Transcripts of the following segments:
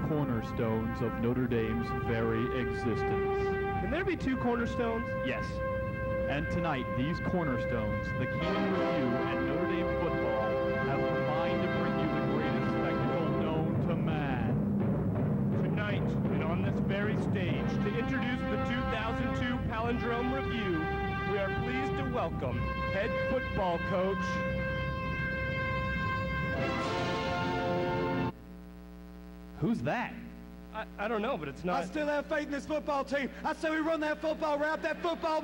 cornerstones of Notre Dame's very existence. Can there be two cornerstones? Yes. And tonight, these cornerstones, the Keenan Revue and Notre Dame football, have combined to bring you the greatest spectacle known to man. Tonight, and on this very stage, to introduce the 2002 Palindrome Review, we are pleased to welcome head football coach Who's that? I don't know, but it's not. I still have faith in this football team. I say we run that football route, that football,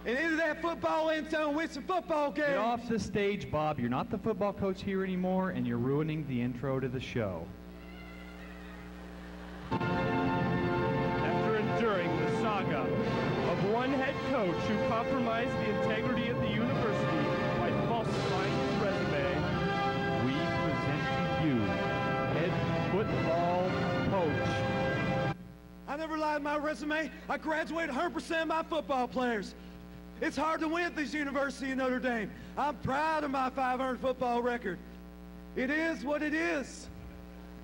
and into that football end zone, win some football games. Get off the stage, Bob. You're not the football coach here anymore, and you're ruining the intro to the show. After enduring the saga of one head coach who compromised the integrity of the university by falsifying his resume, We present to you head football coach. I never lied in my resume. I graduated 100% of my football players. It's hard to win at this University of Notre Dame. I'm proud of my 500 football record. It is what it is.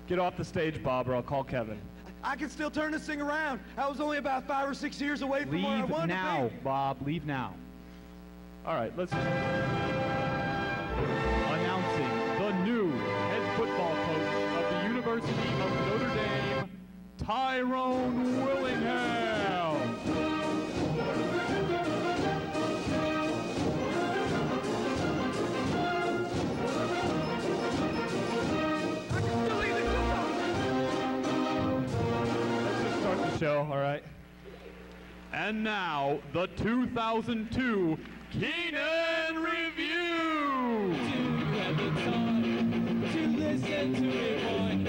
get off the stage, Bob, or I'll call Kevin. I can still turn this thing around. I was only about 5 or 6 years away from where I wanted Leave now, to be. Bob. Leave now. All right, let's... Announcing the new head football coach of the University of Notre Dame, Tyrone Willingham. Let's just start the show, all right? And now, the 2002 Keenan Revue. To have the time to listen to it whine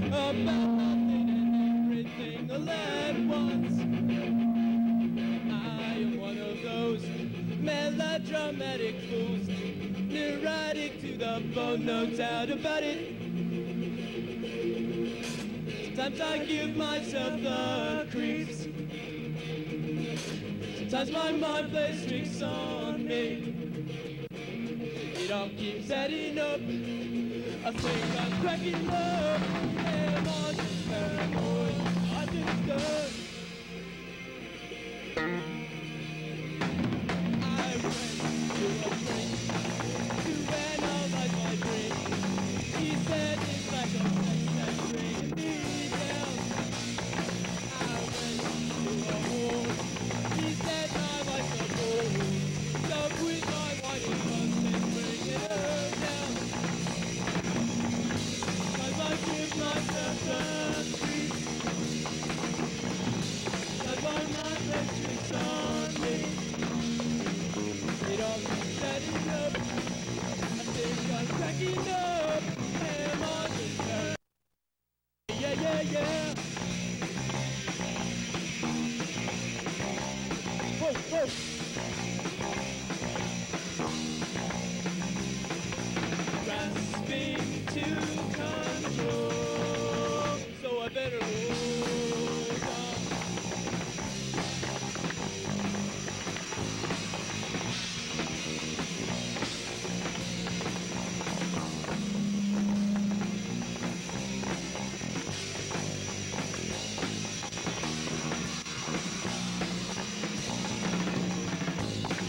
about nothing and everything all at once. I am one of those melodramatic fools, neurotic to the bone, no doubt about it. Sometimes I give myself the creeps. Sometimes my mind plays tricks on me. It all keeps adding up. I think I'm cracking up. Am I just paranoid? I just don't. I went to a drink to analyze my brain. He said it's like a sex that's bringing me down. I went to a whore. He said I like a fool. So with my wife and husband, bring it down. Cause I give myself the treat. That's why my friendship's on me. It all keeps setting up. I think I'm cracking up. Am I just paranoid? Yeah, yeah, yeah. Whoa, whoa. Grasping to control, so I better hold on.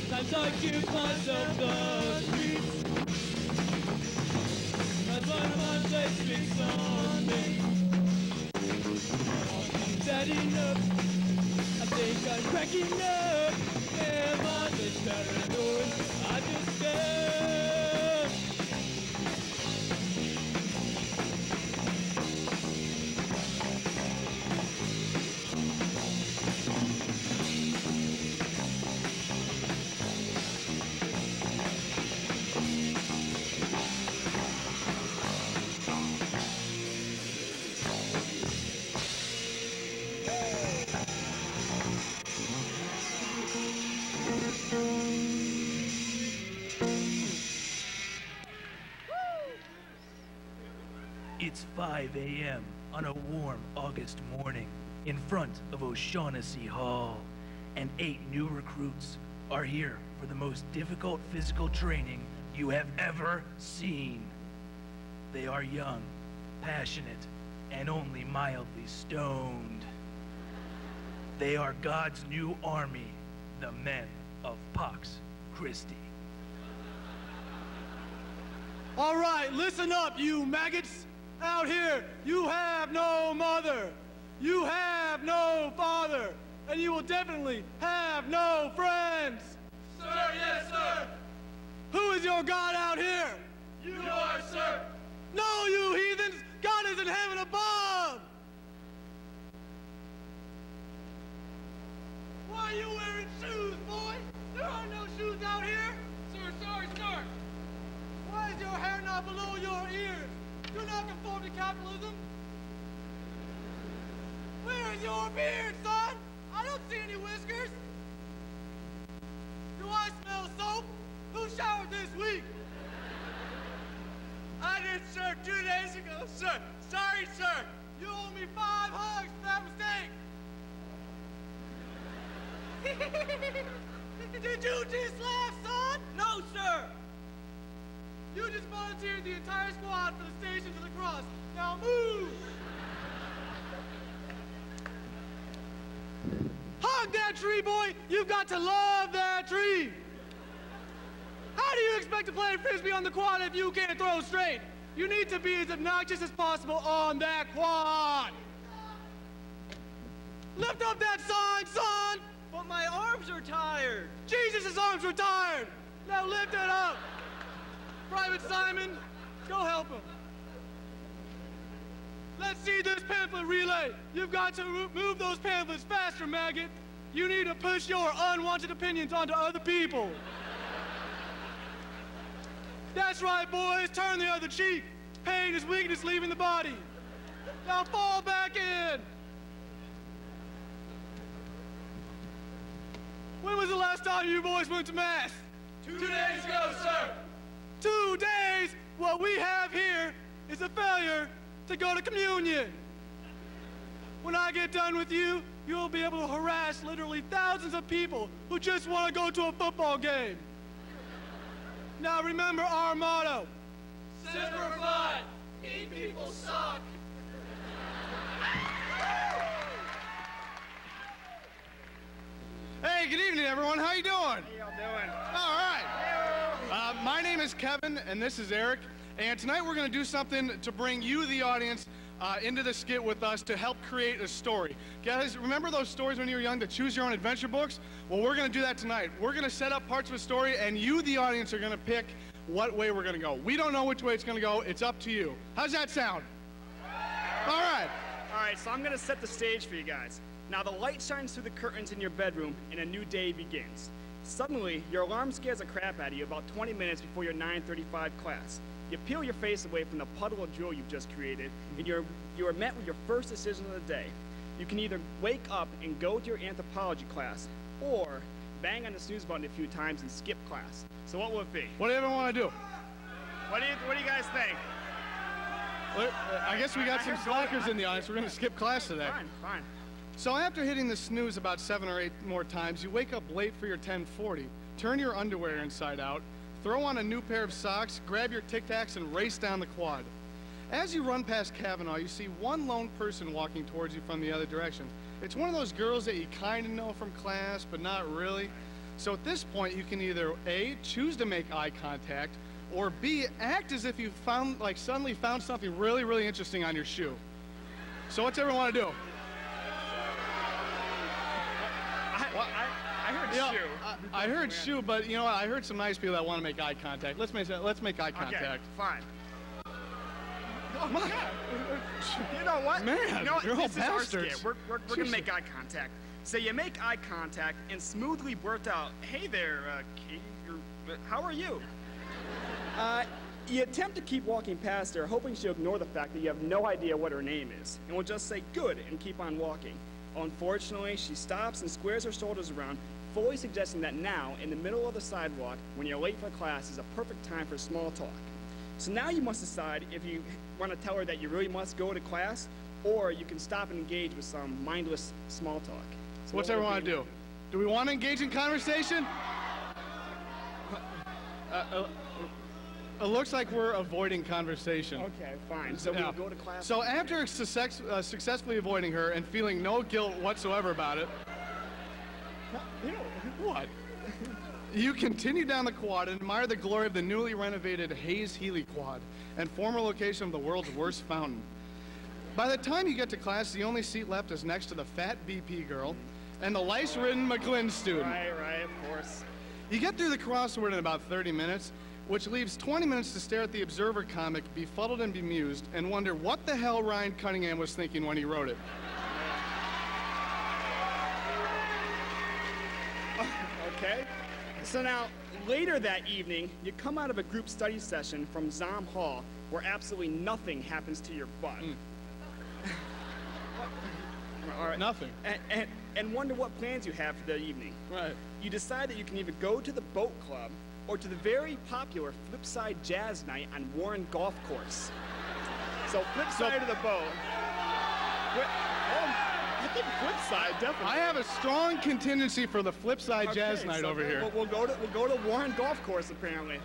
Sometimes I give myself the streets. That's why my place speaks on me. I'll keep setting up. I think I'm cracking up. Am I just paranoid? I just am. It's 5 a.m. on a warm August morning in front of O'Shaughnessy Hall, and 8 new recruits are here for the most difficult physical training you have ever seen. They are young, passionate, and only mildly stoned. They are God's new army, the men of Pax Christi. All right, listen up, you maggots. Out here, you have no mother, you have no father, and you will definitely have no friends. Sir, yes, sir. Who is your God out here? You are, sir. No, you heathens! God is in heaven above! Why are you wearing shoes, boy? There are no shoes out here! Sir, sorry, sir. Why is your hair not below your ears? Do not conform to capitalism. Where is your beard, son? I don't see any whiskers. Do I smell soap? Who showered this week? I did, sir, 2 days ago, sir. Sorry, sir. You owe me 5 hugs for that mistake. Did you just laugh, son? No, sir. You just volunteered the entire squad for the Stations of the Cross. Now move! Hug that tree, boy! You've got to love that tree! How do you expect to play frisbee on the quad if you can't throw straight? You need to be as obnoxious as possible on that quad! Lift up that sign, son! But my arms are tired. Jesus' arms were tired! Now lift it up! Private Simon, go help him. Let's see this pamphlet relay. You've got to move those pamphlets faster, maggot. You need to push your unwanted opinions onto other people. That's right, boys. Turn the other cheek. Pain is weakness leaving the body. Now fall back in. When was the last time you boys went to Mass? 2 days ago, sir. 2 days? What we have here is a failure to go to communion. When I get done with you, you'll be able to harass literally thousands of people who just want to go to a football game. Now remember our motto. Semper Fi. Gay people suck. Hey, good evening, everyone. How you doing? How y'all doing? All right. My name is Kevin, and this is Eric. And tonight we're going to do something to bring you, the audience, into the skit with us to help create a story. Guys, remember those stories when you were young, to choose your own adventure books? Well, we're going to do that tonight. We're going to set up parts of a story, and you, the audience, are going to pick what way we're going to go. We don't know which way it's going to go. It's up to you. How's that sound? All right. All right, so I'm going to set the stage for you guys. Now, the light shines through the curtains in your bedroom, and a new day begins. Suddenly, your alarm scares the crap out of you about 20 minutes before your 9:35 class. You peel your face away from the puddle of drool you've just created, and you are met with your first decision of the day. You can either wake up and go to your anthropology class, or bang on the snooze button a few times and skip class. So what will it be? What do you ever want to do? What do you guys think? Well, I guess we got some slackers in the audience. We're going to skip class today. Fine. So after hitting the snooze about 7 or 8 more times, you wake up late for your 10:40, turn your underwear inside out, throw on a new pair of socks, grab your Tic Tacs, and race down the quad. As you run past Kavanaugh, you see one lone person walking towards you from the other direction. It's one of those girls that you kind of know from class, but not really. So at this point, you can either A, choose to make eye contact, or B, act as if you suddenly found something really, really interesting on your shoe. So what's everyone want to do? I heard shoe. I heard shoe, but you know what? I heard some nice people that want to make eye contact. Let's make eye contact. Okay, fine. Oh, my God. You know what? Man, you know what? you're all This is our bastards. skit. We're going to make eye contact. So you make eye contact and smoothly blurt out, "Hey there, Kate, how are you?" You attempt to keep walking past her, hoping she'll ignore the fact that you have no idea what her name is, and will just say "good" and keep on walking. Unfortunately, she stops and squares her shoulders around, fully suggesting that now, in the middle of the sidewalk, when you're late for class, is a perfect time for small talk. So now you must decide if you want to tell her that you really must go to class, or you can stop and engage with some mindless small talk. So What's everyone want to do? Do we want to engage in conversation? It looks like we're avoiding conversation. Okay, fine. So we'll go to class. So after successfully avoiding her and feeling no guilt whatsoever about it, what? You continue down the quad and admire the glory of the newly renovated Hayes Healy quad and former location of the world's worst fountain. By the time you get to class, the only seat left is next to the fat BP girl and the lice-ridden McGlynn student. Right, of course. You get through the crossword in about 30 minutes, which leaves 20 minutes to stare at the Observer comic, befuddled and bemused, and wonder what the hell Ryan Cunningham was thinking when he wrote it. Okay. So now, later that evening, you come out of a group study session from Zom Hall where absolutely nothing happens to your butt. All right. Nothing. And wonder what plans you have for the evening. Right. You decide that you can either go to the boat club or to the very popular Flipside Jazz Night on Warren Golf Course. So Flipside to the boat. I think Flipside, definitely. I have a strong contingency for the Flipside Jazz Night so over here. We'll go to Warren Golf Course, apparently.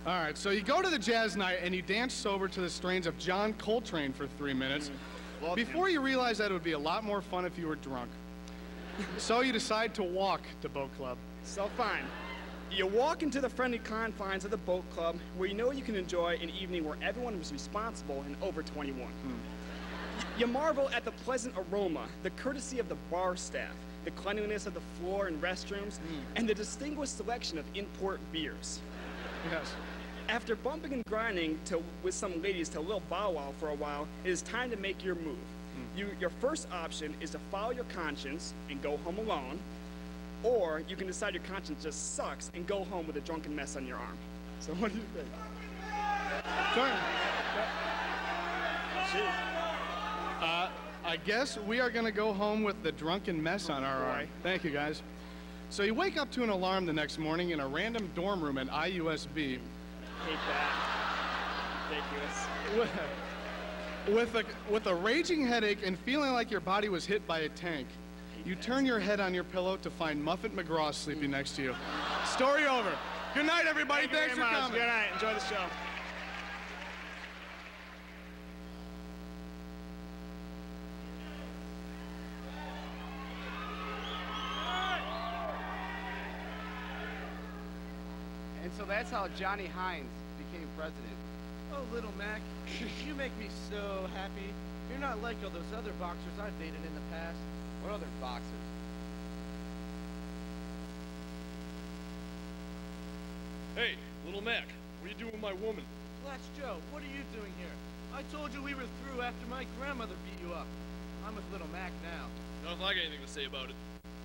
All right, so you go to the jazz night and you dance sober to the strains of John Coltrane for 3 minutes before you realize that it would be a lot more fun if you were drunk. So you decide to walk to boat club. So fine. You walk into the friendly confines of the boat club where you know you can enjoy an evening where everyone was responsible and over 21. You marvel at the pleasant aroma, the courtesy of the bar staff, the cleanliness of the floor and restrooms, and the distinguished selection of import beers. Yes. After bumping and grinding with some ladies to a little bow wow for a while, it is time to make your move. Your first option is to follow your conscience and go home alone, or you can decide your conscience just sucks and go home with a drunken mess on your arm. So what do you think? Turn. I guess we are going to go home with the drunken mess on our arm. Thank you, guys. So you wake up to an alarm the next morning in a random dorm room at IUSB. Hate that. Ridiculous. With a raging headache and feeling like your body was hit by a tank, you turn your head on your pillow to find Muffet McGraw sleeping next to you. Story over. Good night, everybody. Thanks for coming. Good night. Enjoy the show. And so that's how Johnny Hines became president. Oh, Little Mac, you make me so happy. You're not like all those other boxers I've dated in the past. What other boxers? Hey, Little Mac, what are you doing with my woman? Flash Joe, what are you doing here? I told you we were through after my grandmother beat you up. I'm with Little Mac now. Not if I got anything to say about it.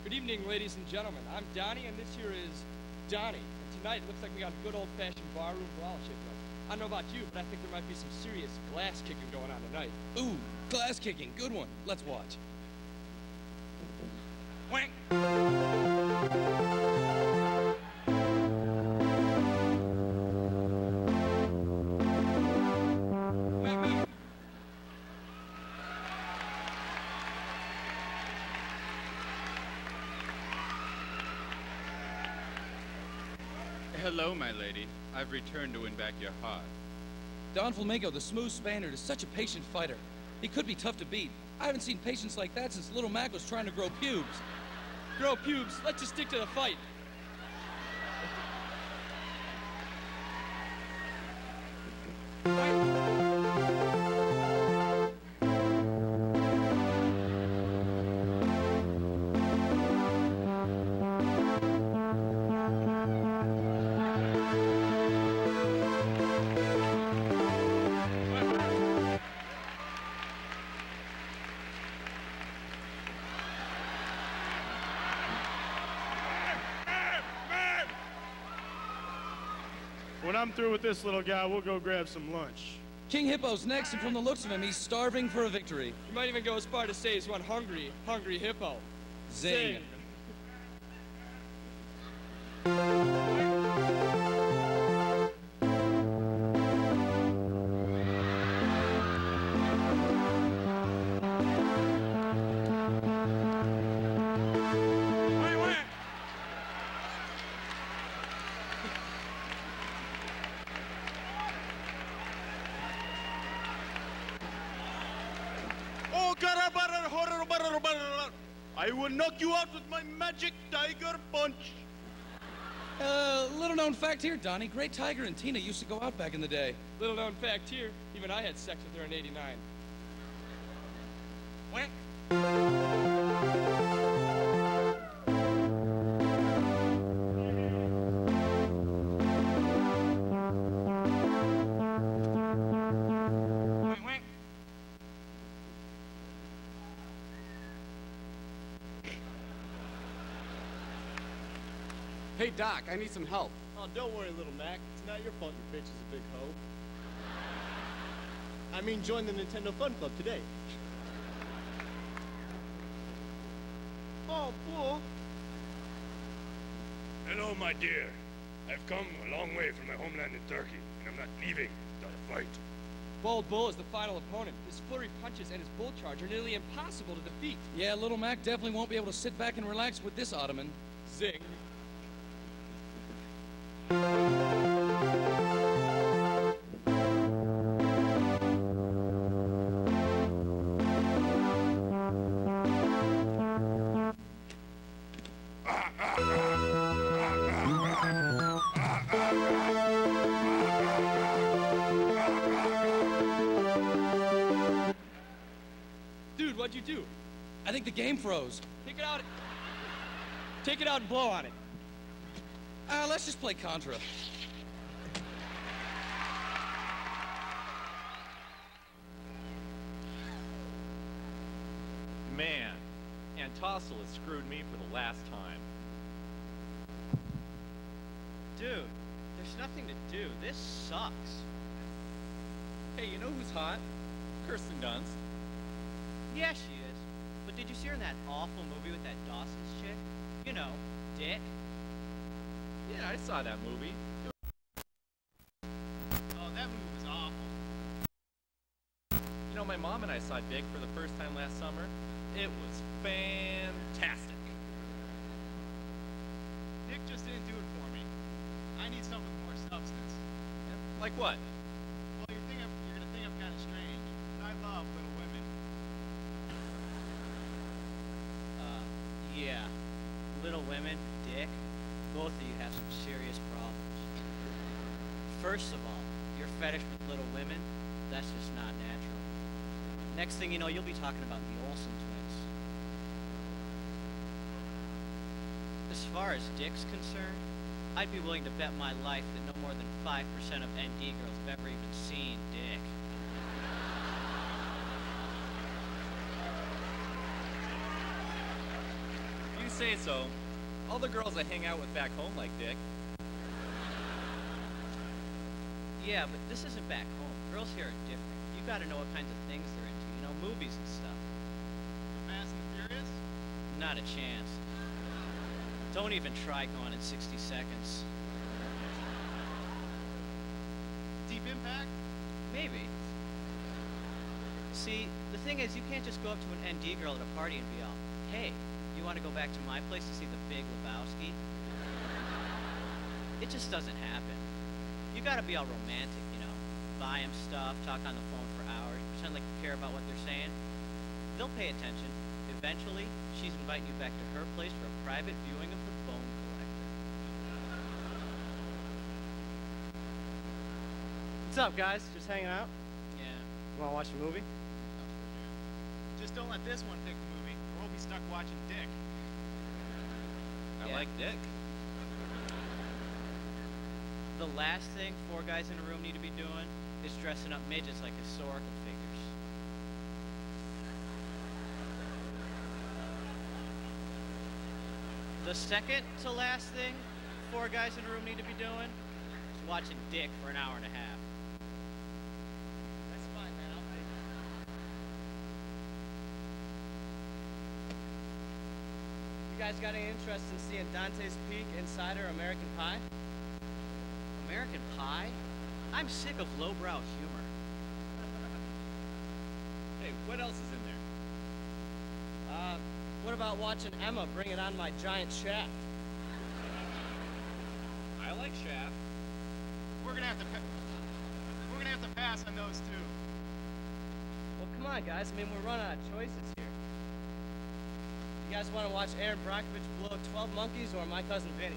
Good evening, ladies and gentlemen. I'm Donnie, and this here is Donnie. And tonight, it looks like we got a good old-fashioned barroom brawl shaping up. I don't know about you, but I think there might be some serious glass kicking going on tonight. Ooh, glass kicking. Good one. Let's watch. Whack. Hello, my lady. I've returned to win back your heart. Don Flamenco, the smooth Spaniard, is such a patient fighter. He could be tough to beat. I haven't seen patience like that since Little Mac was trying to grow pubes. Grow pubes. Let's just stick to the fight. When I'm through with this little guy, we'll go grab some lunch. King Hippo's next, and from the looks of him, he's starving for a victory. You might even go as far to say he's one hungry hippo. Zing. knock you out with my magic tiger punch. Little known fact here, Donnie. Great Tiger and Tina used to go out back in the day. Little known fact here, even I had sex with her in '89. Whack. Hey, Doc, I need some help. Oh, don't worry, little Mac. It's not your fault your bitch is a big hoe. I mean, join the Nintendo Fun Club today. Oh, bull. Hello, my dear. I've come a long way from my homeland in Turkey, and I'm not leaving without a fight. Bold Bull is the final opponent. His flurry punches and his bull charge are nearly impossible to defeat. Yeah, Little Mac definitely won't be able to sit back and relax with this ottoman. Zing. Dude, what'd you do? I think the game froze. Take it out. Take it out and blow on it. Let's just play Contra. Man, Antossel has screwed me for the last time. Dude, there's nothing to do. This sucks. Hey, you know who's hot? Kirsten Dunst. Yeah, she is. But did you see her in that awful movie with that Dawson's chick? You know, Dick. Yeah, I saw that movie. Oh, that movie was awful. You know, my mom and I saw Dick for the first time last summer. It was fantastic. Dick just didn't do it for me. I need something with more substance. Like what? Well, you're gonna think I'm kind of strange. I love Little Women. Yeah. Little Women, Dick, both of you have some serious problems. First of all, your fetish with Little Women, that's just not natural. Next thing you know, you'll be talking about the Olsen twins. As far as Dick's concerned, I'd be willing to bet my life that no more than 5% of ND girls have ever even seen Dick. You say so. All the girls I hang out with back home like Dick. Yeah, but this isn't back home. Girls here are different. You gotta know what kinds of things they're into, you know, movies and stuff. The Fast and the Furious? Not a chance. Don't even try Gone in 60 Seconds. Deep Impact? Maybe. See, the thing is, you can't just go up to an ND girl at a party and be all, hey, you want to go back to my place to see The Big Lebowski? It just doesn't happen. You gotta be all romantic, you know. Buy them stuff, talk on the phone for hours, pretend like you care about what they're saying. They'll pay attention. Eventually, she's inviting you back to her place for a private viewing of The Bone Collector. What's up, guys? Just hanging out? Yeah. You wanna watch a movie? Just don't let this one pick the movie, or we'll be stuck watching Dick. I like Dick. The last thing 4 guys in a room need to be doing is dressing up midgets like historical figures. The second to last thing 4 guys in a room need to be doing is watching Dick for an hour and a half. That's fine, man. I'll pay. You guys got any interest in seeing Dante's Peak, Insider, American Pie? American Pie? I'm sick of lowbrow humor. Hey, what else is in there? What about watching Emma Bring It On My Giant Shaft? I like Shaft. We're gonna have to pass on those two. Well, come on, guys. I mean, we're running out of choices here. You guys want to watch Aaron Brockovich blow 12 monkeys or my cousin Vinny?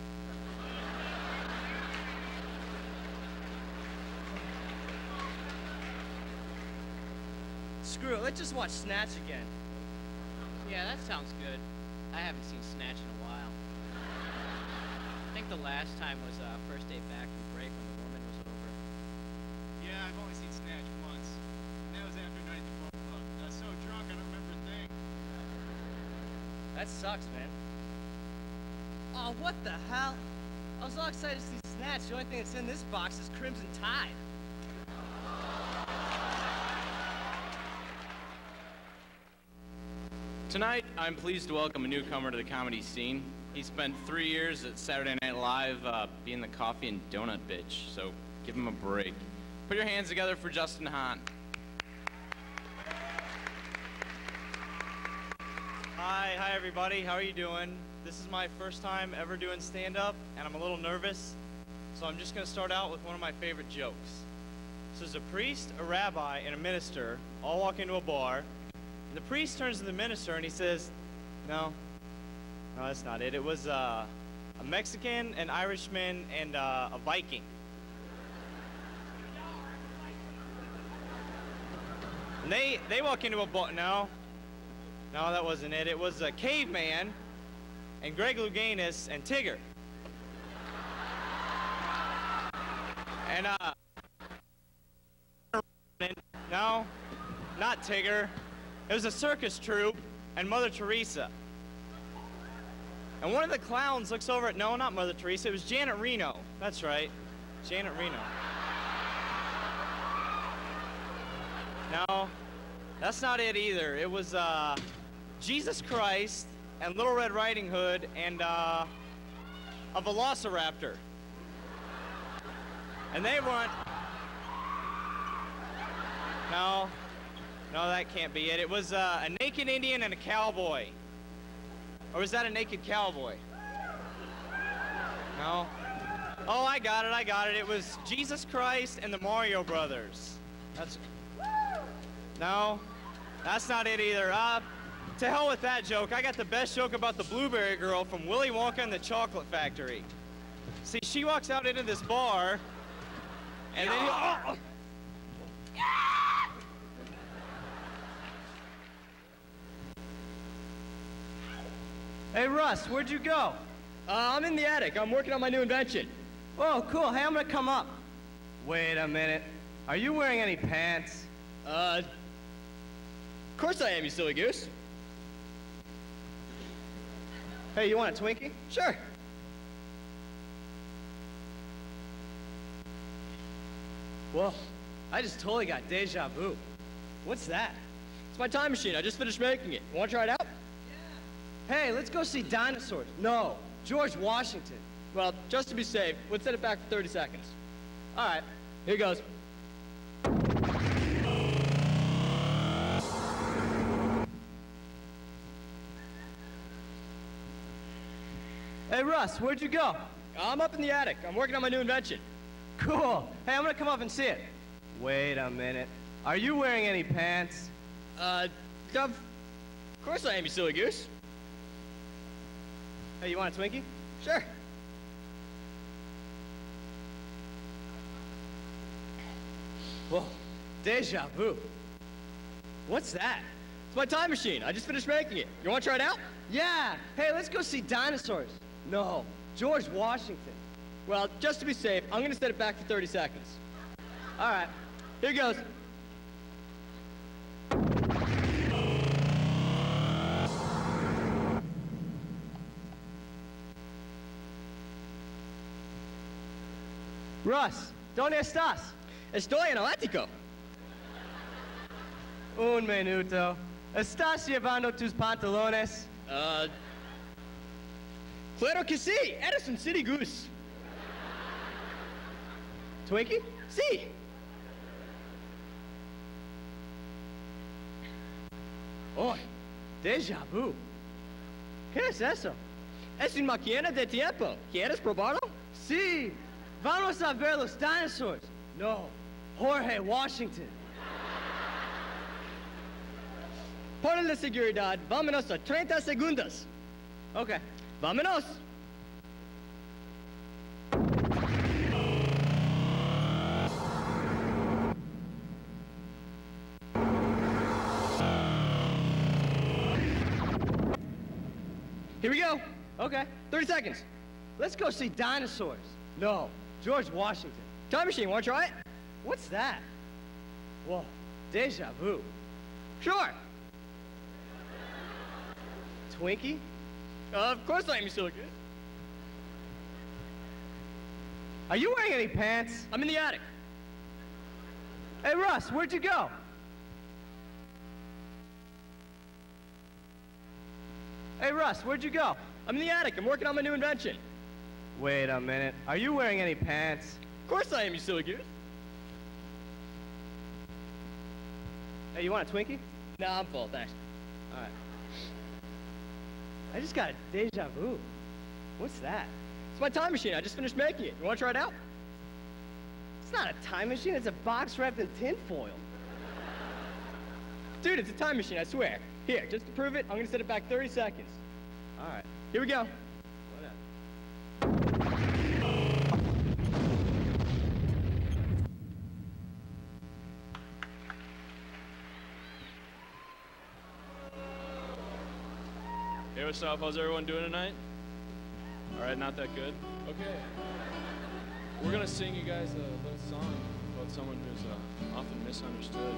Screw it, let's just watch Snatch again. Yeah, that sounds good. I haven't seen Snatch in a while. I think the last time was first day back from break when the woman was over. Yeah, I've only seen Snatch once. And that was after night at the boat club. I was so drunk I don't remember a thing. That sucks, man. Oh, what the hell? I was all excited to see Snatch. The only thing that's in this box is Crimson Tide. Tonight, I'm pleased to welcome a newcomer to the comedy scene. He spent 3 years at Saturday Night Live being the coffee and donut bitch, so give him a break. Put your hands together for Justin Hahn. Hi everybody, how are you doing? This is my first time ever doing stand-up, and I'm a little nervous, so I'm just gonna start out with one of my favorite jokes. So there's a priest, a rabbi, and a minister all walk into a bar. And the priest turns to the minister and he says, no, that's not it. It was a Mexican, an Irishman, and a Viking. And they walk into a bar. No, that wasn't it. It was a caveman, and Greg Louganis, and Tigger. And no, not Tigger. It was a circus troupe and Mother Teresa. And one of the clowns looks over at, no, not Mother Teresa, it was Janet Reno. That's right, Janet Reno. No, that's not it either. It was Jesus Christ and Little Red Riding Hood and a velociraptor. And they want, no, that can't be it. It was a naked Indian and a cowboy. Or was that a naked cowboy? No. Oh, I got it. It was Jesus Christ and the Mario Brothers. No, that's not it either. To hell with that joke. I got the best joke about the Blueberry Girl from Willy Wonka and the Chocolate Factory. See, she walks out into this bar, and then Hey, Russ, where'd you go? I'm in the attic. I'm working on my new invention. Oh, cool. Hey, I'm gonna come up. Wait a minute. Are you wearing any pants? Of course I am, you silly goose. Hey, you want a Twinkie? Sure. Whoa, I just totally got deja vu. What's that? It's my time machine. I just finished making it. Want to try it out? Hey, let's go see dinosaurs. No, George Washington. Well, just to be safe, let's set it back for 30 seconds. All right, here goes. Hey, Russ, where'd you go? I'm up in the attic. I'm working on my new invention. Cool. Hey, I'm gonna come up and see it. Wait a minute. Are you wearing any pants? Of course I am, you silly goose. Hey, you want a Twinkie? Sure. Whoa, deja vu. What's that? It's my time machine. I just finished making it. You want to try it out? Yeah. Hey, let's go see dinosaurs. No, George Washington. Well, just to be safe, I'm going to set it back for 30 seconds. All right, here goes. Russ, ¿dónde estás? Estoy en el ático. Un minuto. ¿Estás llevando tus pantalones? Claro que sí. Eres un city goose. Twinkie? Sí. Oh, déjà vu. ¿Qué es eso? Es una máquina de tiempo. ¿Quieres probarlo? Sí. Vamos a ver los dinosaurs. No, Jorge Washington. Por la seguridad, vámonos a 30 segundos. Okay, vámonos. Here we go. Okay, 30 seconds. Let's go see dinosaurs. No, George Washington. Time machine, wanna try it? What's that? Whoa, Deja vu. sure. Twinkie? Of course I am, you silly kid. Are you wearing any pants? I'm in the attic. Hey, Russ, where'd you go? Hey, Russ, where'd you go? I'm in the attic. I'm working on my new invention. Wait a minute. Are you wearing any pants? Of course I am, you silly goose. Hey, you want a Twinkie? Nah, I'm full, thanks. All right. I just got a deja vu. What's that? It's my time machine. I just finished making it. You want to try it out? It's not a time machine. It's a box wrapped in tinfoil. Dude, it's a time machine, I swear. Here, just to prove it, I'm going to set it back 30 seconds. All right. Here we go. Hey, what's up? How's everyone doing tonight? All right, not that good? Okay. We're gonna sing you guys a little song about someone who's often misunderstood,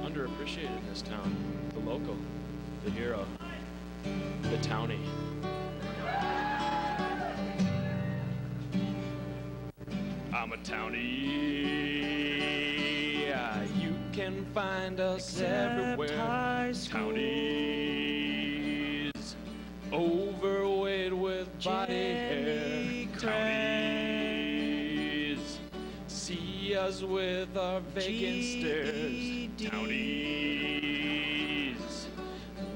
underappreciated in this town. The local, the hero, the Townie. I'm a Townie. You can find us everywhere. Townies. Overweight with body hair. Townies. See us with our vacant stares. Townies.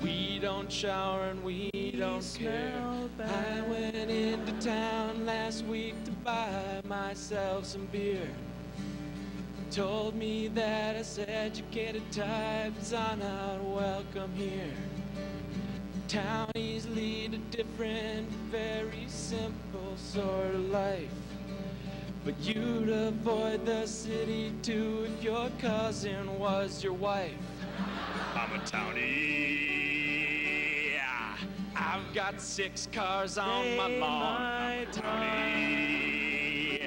We don't shower and we don't care. I went into town last week to buy myself some beer. Told me that us educated types are not welcome here. Townies lead a different, very simple sort of life. But you'd avoid the city too if your cousin was your wife. I'm a Townie. I've got 6 cars on my lawn. I'm a Townie.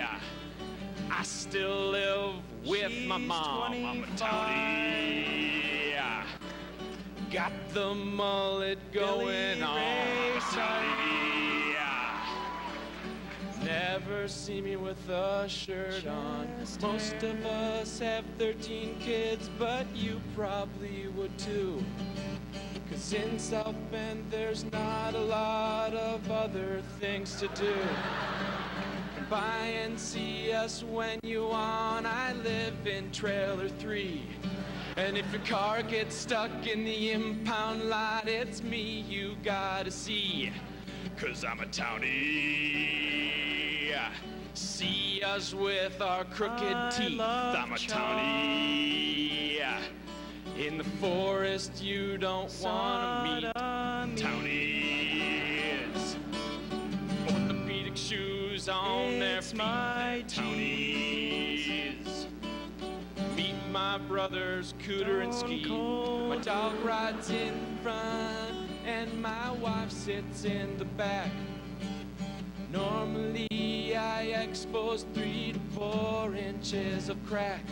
I still live with my mom. I'm a Townie. Got the mullet going on. I'm a Townie. Never see me with a shirt on. Most of us have 13 kids, but you probably would too. 'Cause in South Bend there's not a lot of other things to do. Buy and see us when you want. I live in trailer 3. And if your car gets stuck in the impound lot, it's me you gotta see. 'Cause I'm a Townie. See us with our crooked teeth. I'm a Townie. In the forest you don't wanna meet Townies. Orthopedic shoes on their feet. Townies. Meet my brothers Cooter and Ski. My dog rides in front and my wife sits in the back. Normally I expose 3 to 4 inches of crack.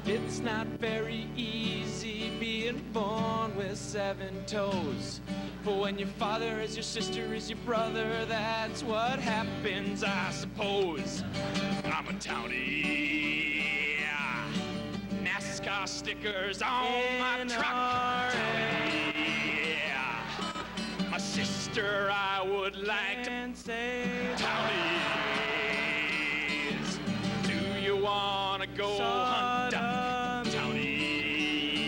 It's not very easy being born with 7 toes. But when your father is your sister is your brother, that's what happens, I suppose. I'm a Townie. NASCAR stickers on my truck. My sister I would like to say Townies. Do you wanna go hunt up Townies?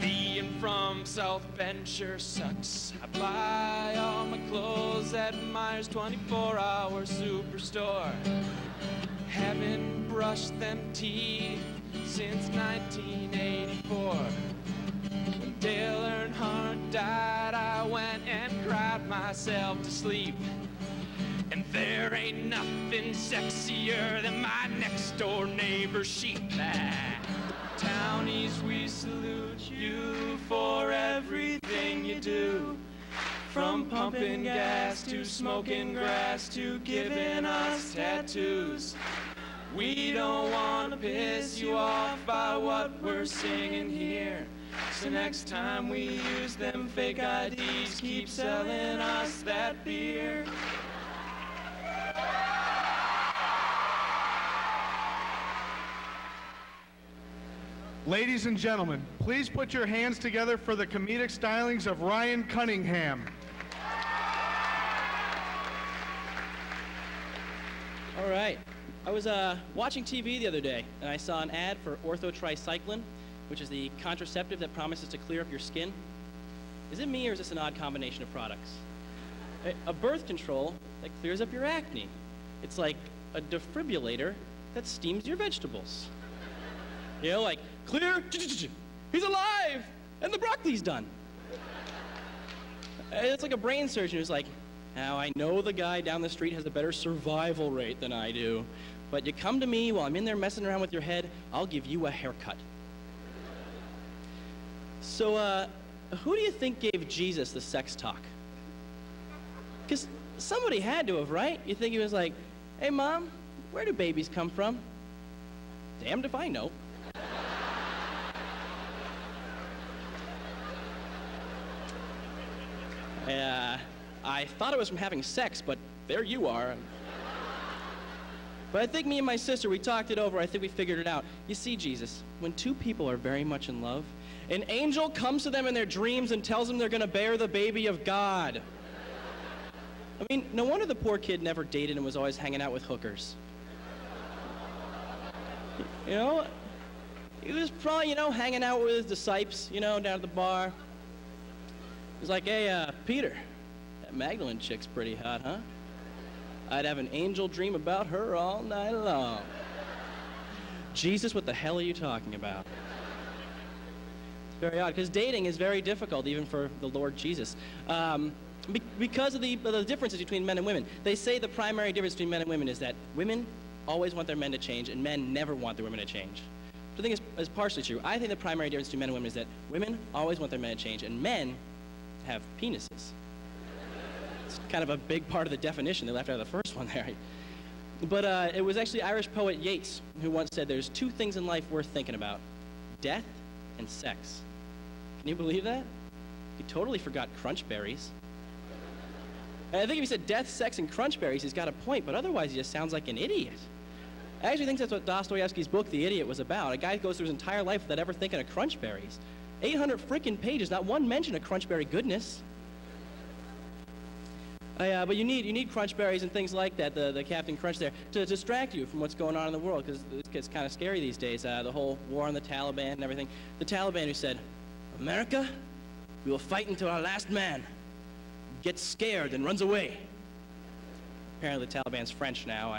Being from South Bend sure sucks. I buy all my clothes at Myers 24-hour superstore. Haven't brushed them teeth since 1984. Dale Earnhardt died, I went and cried myself to sleep. And there ain't nothing sexier than my next door neighbor's sheep. Townies, we salute you for everything you do. From pumping gas to smoking grass to giving us tattoos. We don't want to piss you off by what we're singing here. So next time we use them fake IDs, keep selling us that beer. Ladies and gentlemen, please put your hands together for the comedic stylings of Ryan Cunningham. All right. I was watching TV the other day, and I saw an ad for orthotricycline, which is the contraceptive that promises to clear up your skin. Is it me, or is this an odd combination of products? A birth control that clears up your acne. It's like a defibrillator that steams your vegetables. You know, like, clear, he's alive, and the broccoli's done. It's like a brain surgeon who's like, now I know the guy down the street has a better survival rate than I do, but you come to me while I'm in there messing around with your head, I'll give you a haircut. So, who do you think gave Jesus the sex talk? Because somebody had to have, right? You think he was like, hey, Mom, where do babies come from? Damned if I know. I thought it was from having sex, but there you are. But I think me and my sister, we talked it over. I think we figured it out. You see, Jesus, when two people are very much in love, an angel comes to them in their dreams and tells them they're going to bear the baby of God. I mean, no wonder the poor kid never dated and was always hanging out with hookers. You know, he was probably, hanging out with his disciples, down at the bar. He was like, hey, Peter, that Magdalene chick's pretty hot, huh? I'd have an angel dream about her all night long. Jesus, what the hell are you talking about? It's very odd, because dating is very difficult, even for the Lord Jesus. Because of the differences between men and women. They say the primary difference between men and women is that women always want their men to change, and men never want their women to change. Which I think is partially true. I think the primary difference between men and women is that women always want their men to change, and men have penises. It's kind of a big part of the definition. They left out of the first one there. But it was actually Irish poet Yeats who once said there's two things in life worth thinking about: death and sex. Can you believe that? He totally forgot crunch berries. And I think if he said death, sex, and crunch berries, he's got a point, but otherwise he just sounds like an idiot. I actually think that's what Dostoevsky's book, The Idiot, was about. A guy goes through his entire life without ever thinking of crunch berries. 800 freaking pages, not one mention of crunchberry goodness. But you need crunchberries and things like that, the Captain Crunch there, to distract you from what's going on in the world, because it's kind of scary these days, the whole war on the Taliban and everything. The Taliban who said, America, we will fight until our last man gets scared and runs away. Apparently the Taliban's French now.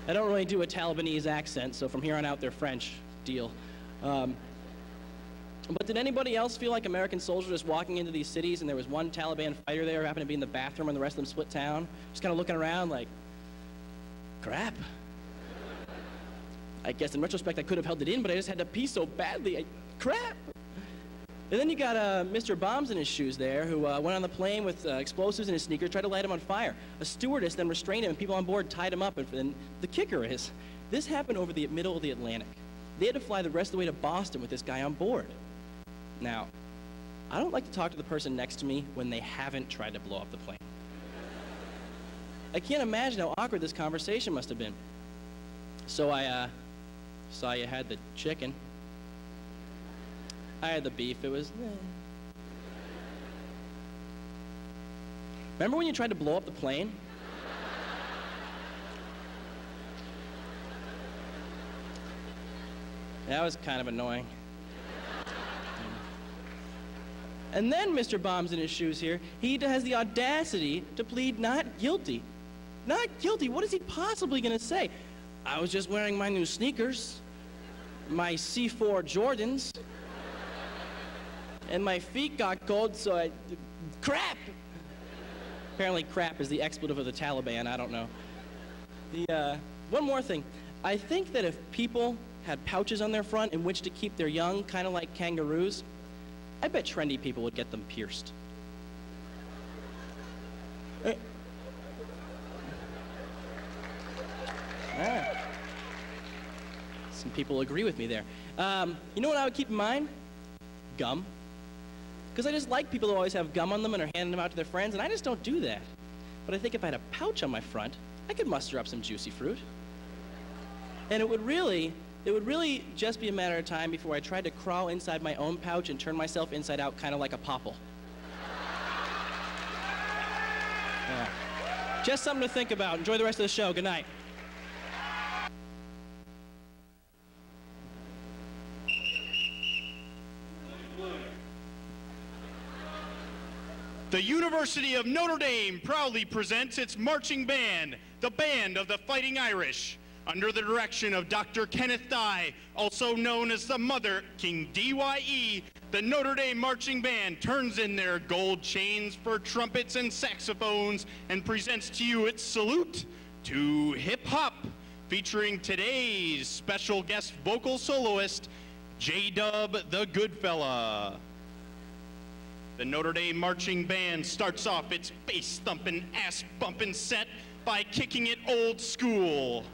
I don't really do a Talibanese accent, so from here on out they're French. Deal. But did anybody else feel like American soldiers just walking into these cities and there was one Taliban fighter there who happened to be in the bathroom and the rest of them split town? Just kind of looking around like, crap. I guess in retrospect I could have held it in, but I just had to pee so badly. Crap. And then you got Mr. Bombs in his shoes there, who went on the plane with explosives in his sneakers, tried to light him on fire. A stewardess then restrained him, and people on board tied him up. And the kicker is, this happened over the middle of the Atlantic. They had to fly the rest of the way to Boston with this guy on board. Now, I don't like to talk to the person next to me when they haven't tried to blow up the plane. I can't imagine how awkward this conversation must have been. So I saw you had the chicken. I had the beef. It was... Remember when you tried to blow up the plane? That was kind of annoying. And then Mr. Bombs in his shoes here, he has the audacity to plead not guilty. Not guilty? What is he possibly going to say? I was just wearing my new sneakers. my C4 Jordans, and my feet got cold, so I... Crap! Apparently crap is the expletive of the Taliban, I don't know. One more thing. I think that if people had pouches on their front in which to keep their young, kind of like kangaroos, I bet trendy people would get them pierced. Some people agree with me there. You know what I would keep in mind? Gum. Because I just like people who always have gum on them and are handing them out to their friends, and I just don't do that. But I think if I had a pouch on my front, I could muster up some juicy fruit. And it would really just be a matter of time before I tried to crawl inside my own pouch and turn myself inside out, kind of like a popple. Yeah. Just something to think about. Enjoy the rest of the show. Good night. The University of Notre Dame proudly presents its marching band, the Band of the Fighting Irish. Under the direction of Dr. Kenneth Dye, also known as the Mother King DYE, the Notre Dame Marching Band turns in their gold chains for trumpets and saxophones and presents to you its salute to hip-hop, featuring today's special guest vocal soloist, J-Dub the Goodfella. The Notre Dame Marching Band starts off its bass-thumping, ass-bumping set by kicking it old school,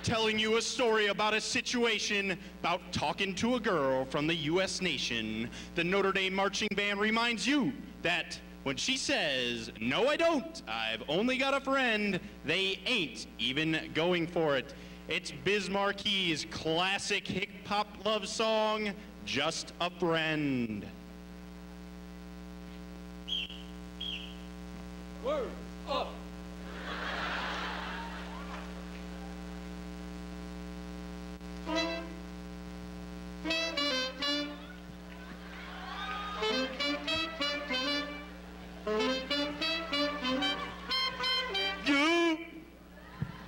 telling you a story about a situation about talking to a girl from the U.S. nation. The Notre Dame Marching Band reminds you that when she says, "No, I don't, I've only got a friend," they ain't even going for it. It's Biz Marquis's classic hip-hop love song, Just a Friend. Word up.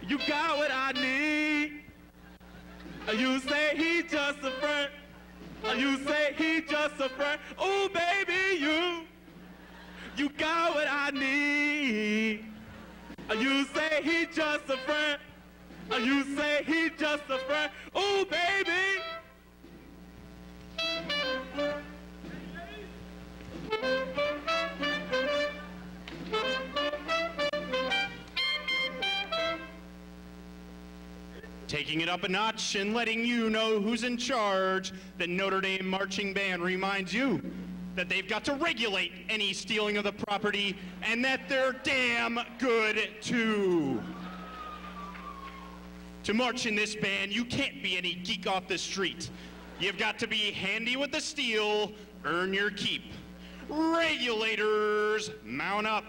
You got what I need. You say he just a friend. You say he just a friend. Oh, baby, you got what I need. You say he just a friend. You say he just a friend. Oh, baby. Taking it up a notch and letting you know who's in charge, the Notre Dame Marching Band reminds you that they've got to regulate any stealing of the property and that they're damn good too. To march in this band, you can't be any geek off the street. You've got to be handy with the steel, earn your keep. Regulators, mount up.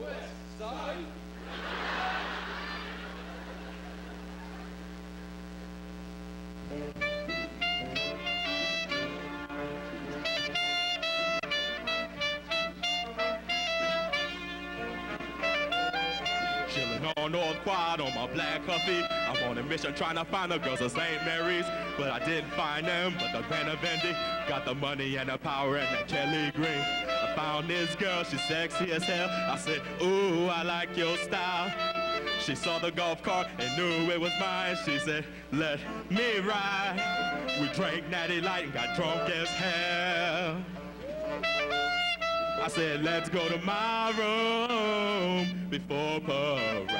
West side. Chilling on North Quad on my black Huffy. I'm on a mission trying to find the girls of St. Mary's, but I didn't find them. But the Benevendi got the money and the power and that Kelly Green. I found this girl, she's sexy as hell. I said, ooh, I like your style. She saw the golf cart and knew it was mine. She said, let me ride. We drank Natty Light and got drunk as hell. I said, let's go to my room before parade.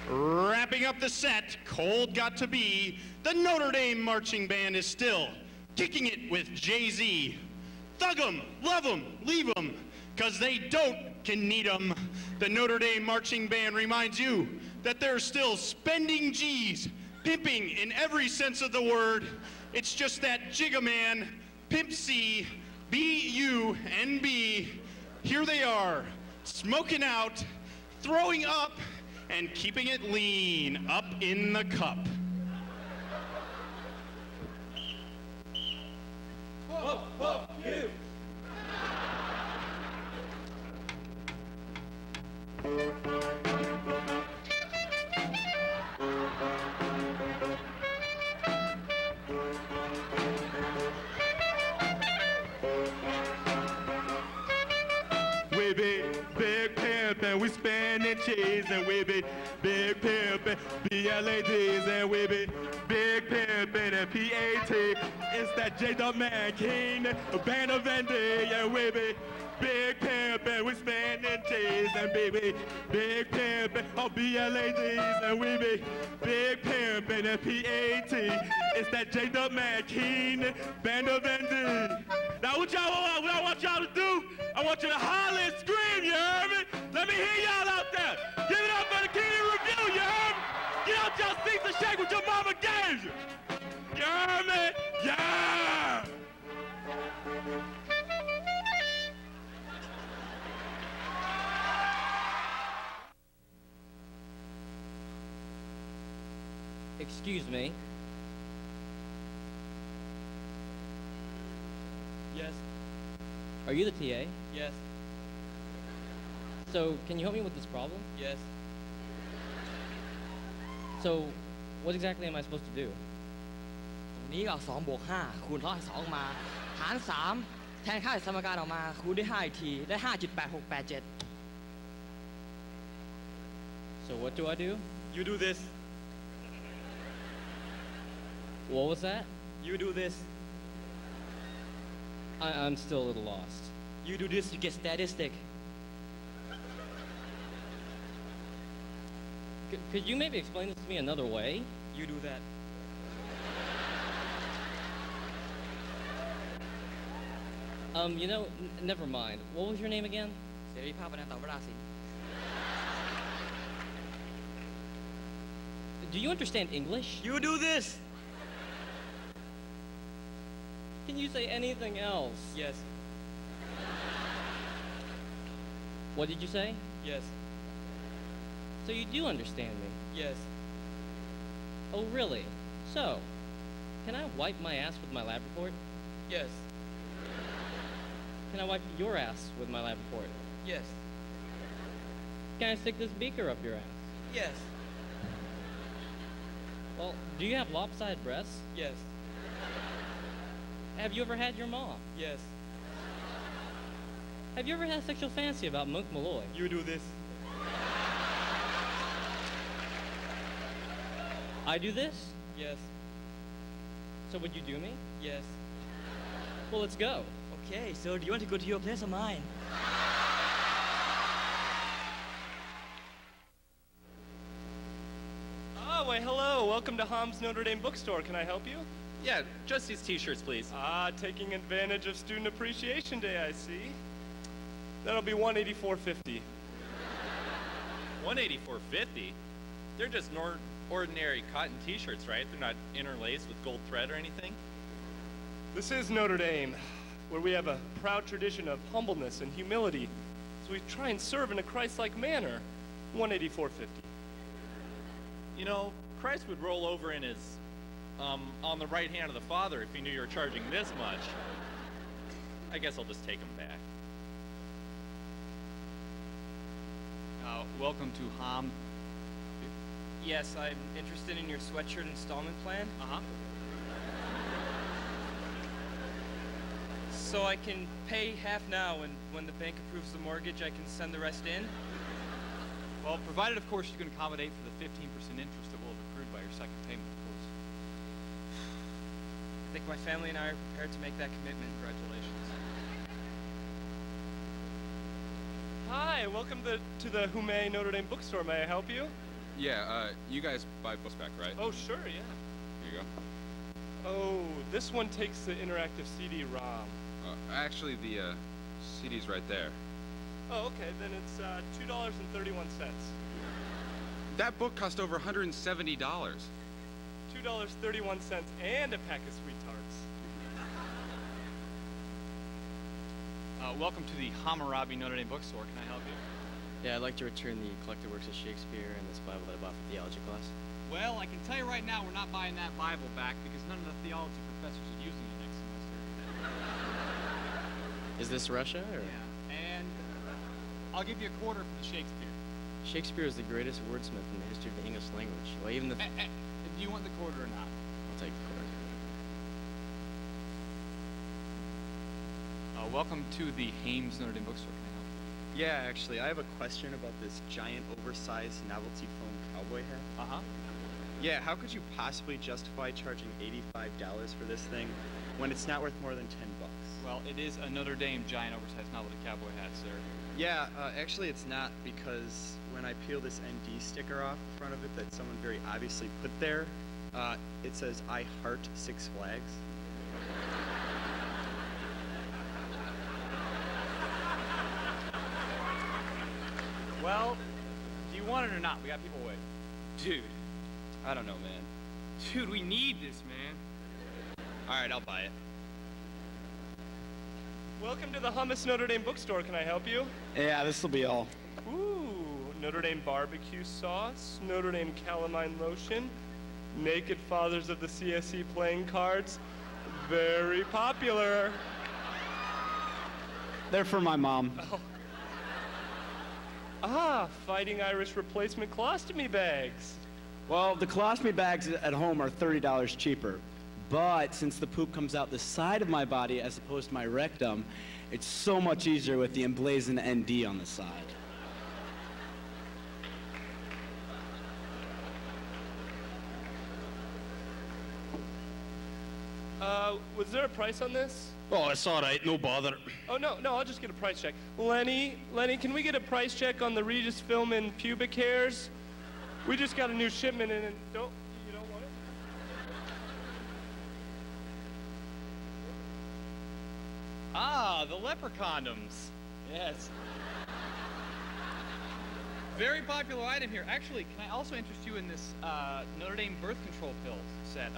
Wrapping up the set, cold got to be, the Notre Dame Marching Band is still kicking it with Jay-Z. Thug 'em, love 'em, leave 'em, 'cause they can need 'em. The Notre Dame Marching Band reminds you that they're still spending G's, pimping in every sense of the word. It's just that Jigga-Man, Pimp C, B-U-N-B. Here they are, smoking out throwing up and keeping it lean up in the cup. Whoa, whoa, you! We be big pimpin', we spinning cheese, and we be big pimpin', BLADs, and we be big pimpin' and PAT. It's that J-Dub Man, Keenan, band of Vendy, and we be big pimpin', we spinning cheese, and baby, big pimpin', oh BLADs, and we be big pimpin' and PAT. It's that J-Dub Man, Keenan, band of Vendy. Now what I want y'all to do, I want you to holler and scream, you heard me? Let me hear y'all out there. Give it up for the Keenan Revue, you heard me? Get out your seats and shake what your mama gave you. You heard me? Yeah! Excuse me. Yes. Are you the TA? Yes. So, can you help me with this problem? Yes. So, what exactly am I supposed to do? ตรงนี้เอา2 บวก 5 คูณ2มา หาร 3 แทนค่าสมการออกมา คูณด้วย 5 อีกที ได้ 5.8687 So, what do I do? You do this. What was that? You do this. I'm still a little lost. You do this to get statistic. Could you maybe explain this to me another way? You do that. You know, never mind. What was your name again? เสรีภาพนันตวราศิลป์ Do you understand English? You do this. Can you say anything else? Yes. What did you say? Yes. So you do understand me? Yes. Oh, really? So, can I wipe my ass with my lab report? Yes. Can I wipe your ass with my lab report? Yes. Can I stick this beaker up your ass? Yes. Well, do you have lopsided breasts? Yes. Have you ever had your mom? Yes. Have you ever had a sexual fantasy about Monk Malloy? You do this. I do this? Yes. So would you do me? Yes. Well, let's go. Okay, so do you want to go to your place or mine? Ah, why hello. Welcome to Ham's Notre Dame Bookstore. Can I help you? Yeah, just these t-shirts, please. Ah, taking advantage of Student Appreciation Day, I see. That'll be $184.50. $184.50? They're just ordinary cotton t-shirts, right? They're not interlaced with gold thread or anything? This is Notre Dame, where we have a proud tradition of humbleness and humility. So we try and serve in a Christ-like manner. $184.50. You know, Christ would roll over in his, on the right hand of the Father if he knew you were charging this much. I guess I'll just take them back. Welcome to Ham. Yes, I'm interested in your sweatshirt installment plan. Uh-huh. So I can pay half now, and when the bank approves the mortgage, I can send the rest in? Well, provided, of course, you can accommodate for the 15% interest that will have accrued by your second payment, of course. I think my family and I are prepared to make that commitment. Congratulations. Hi, welcome to the Hume Notre Dame Bookstore. May I help you? Yeah, you guys buy books back, right? Oh, sure, yeah. Here you go. Oh, this one takes the interactive CD-ROM. Actually, the CD's right there. Oh, okay, then it's $2.31. That book cost over $170. $2.31 and a pack of sweet tarts. Welcome to the Hammurabi Notre Dame Bookstore. Can I help you? Yeah, I'd like to return the collected works of Shakespeare and this Bible that I bought for theology class. Well, I can tell you right now we're not buying that Bible back because none of the theology professors are using it next semester. Is this Russia, or? Yeah, and I'll give you a quarter for the Shakespeare. Shakespeare is the greatest wordsmith in the history of the English language. Well, even the... Do you want the quarter or not? I'll take the quarter. Welcome to the Hames Notre Dame Bookstore. Can I help you? Yeah, actually, I have a question about this giant, oversized novelty foam cowboy hat. Uh-huh. Yeah, how could you possibly justify charging $85 for this thing when it's not worth more than $10? Well, it is a Notre Dame giant, oversized novelty cowboy hat, sir. Yeah, actually it's not, because when I peel this ND sticker off the front of it that someone very obviously put there, it says, "I heart Six Flags." Well, do you want it or not? We got people waiting. Dude, I don't know, man. Dude, we need this, man. All right, I'll buy it. Welcome to the Hummus Notre Dame Bookstore. Can I help you? Yeah, this'll be all. Ooh, Notre Dame barbecue sauce, Notre Dame calamine lotion, naked fathers of the CSE playing cards. Very popular. They're for my mom. Oh. Ah, Fighting Irish replacement colostomy bags. Well, the colostomy bags at home are $30 cheaper. But since the poop comes out the side of my body as opposed to my rectum, it's so much easier with the emblazoned ND on the side. Was there a price on this? Oh, it's all right. No bother. Oh, no, I'll just get a price check. Lenny, can we get a price check on the Regis Philbin pubic hairs? We just got a new shipment in and you don't want it? Ah, the leper condoms. Yes. Very popular item here. Actually, can I also interest you in this Notre Dame birth control pill set?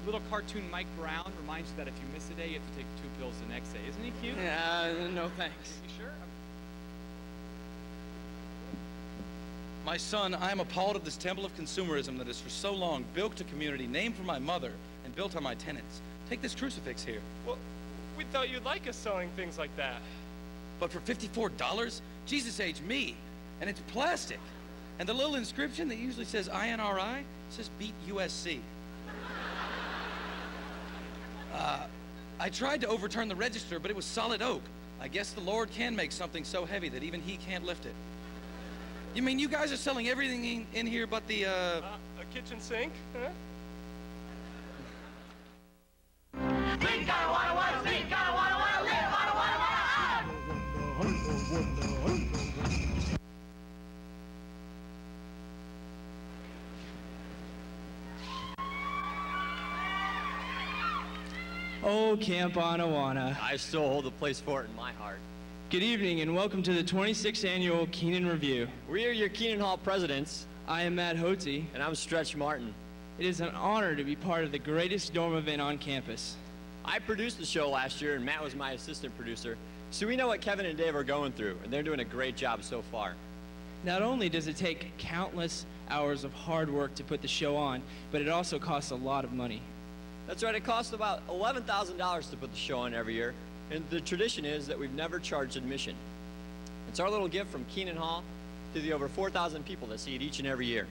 Little cartoon Mike Brown reminds you that if you miss a day, you have to take 2 pills the next day. Isn't he cute? No thanks. You sure? My son, I am appalled at this temple of consumerism that has for so long bilked a community named for my mother and built on my tenants. Take this crucifix here. Well, we thought you'd like us selling things like that. But for $54, Jesus aged me, and it's plastic. And the little inscription that usually says INRI says beat USC. I tried to overturn the register, but it was solid oak. I guess the Lord can make something so heavy that even he can't lift it. You mean you guys are selling everything in here but the, A kitchen sink, huh? Think I wanna, think I wanna, live, wanna. Oh, Camp Anawana. I still hold a place for it in my heart. Good evening and welcome to the 26th annual Keenan Revue. We are your Keenan Hall presidents. I am Matt Hotze. And I'm Stretch Martin. It is an honor to be part of the greatest dorm event on campus. I produced the show last year and Matt was my assistant producer. So we know what Kevin and Dave are going through and they're doing a great job so far. Not only does it take countless hours of hard work to put the show on, but it also costs a lot of money. That's right, it costs about $11,000 to put the show on every year, and the tradition is that we've never charged admission. It's our little gift from Keenan Hall to the over 4,000 people that see it each and every year.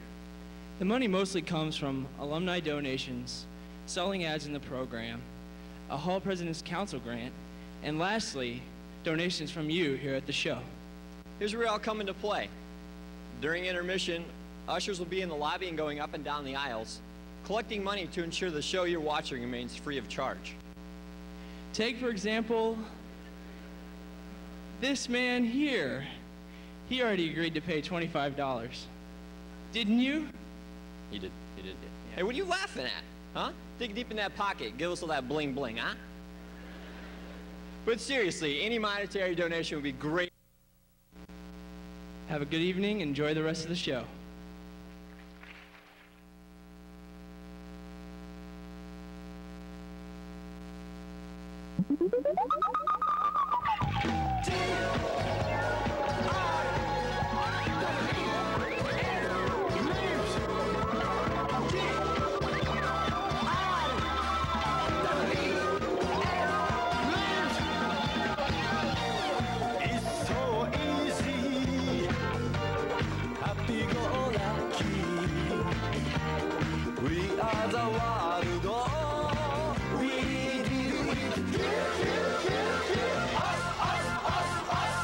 The money mostly comes from alumni donations, selling ads in the program, a Hall President's Council grant, and lastly, donations from you here at the show. Here's where we all come into play. During intermission, ushers will be in the lobby and going up and down the aisles, collecting money to ensure the show you're watching remains free of charge. Take, for example, this man here. He already agreed to pay $25. Didn't you? He did. Yeah. Hey, what are you laughing at? Huh? Dig deep in that pocket. Give us all that bling bling, huh? But seriously, any monetary donation would be great. Have a good evening. Enjoy the rest of the show. the world. We did it. Us, us, us, us.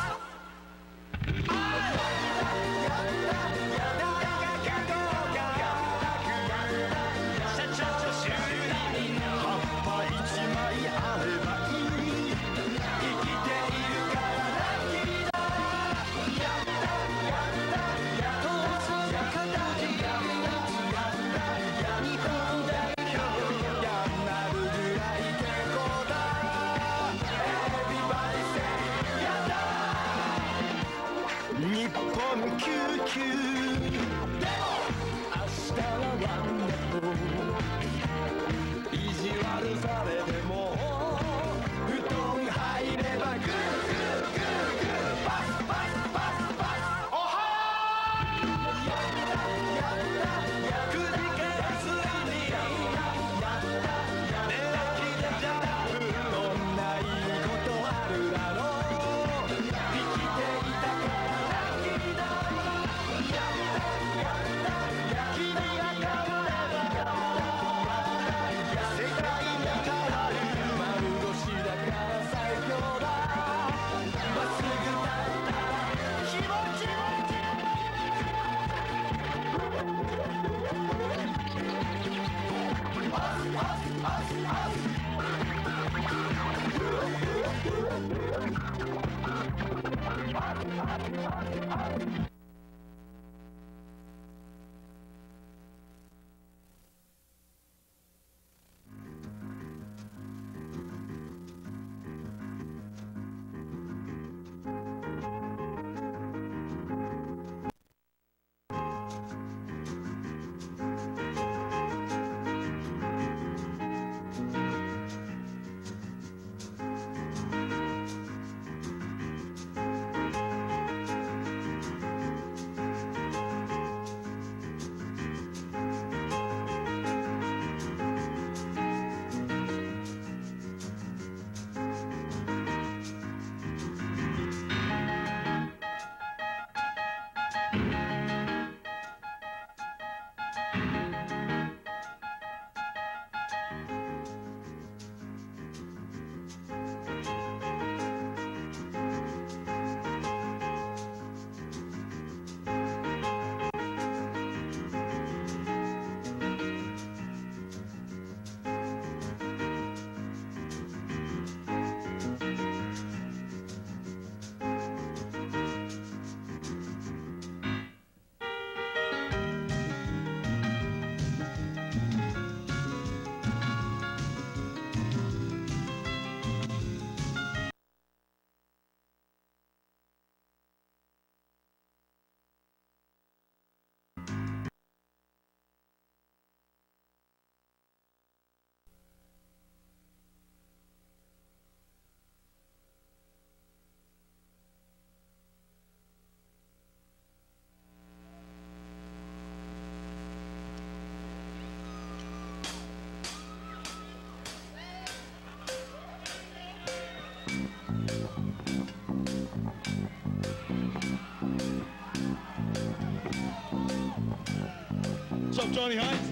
What's up, Johnny Hines?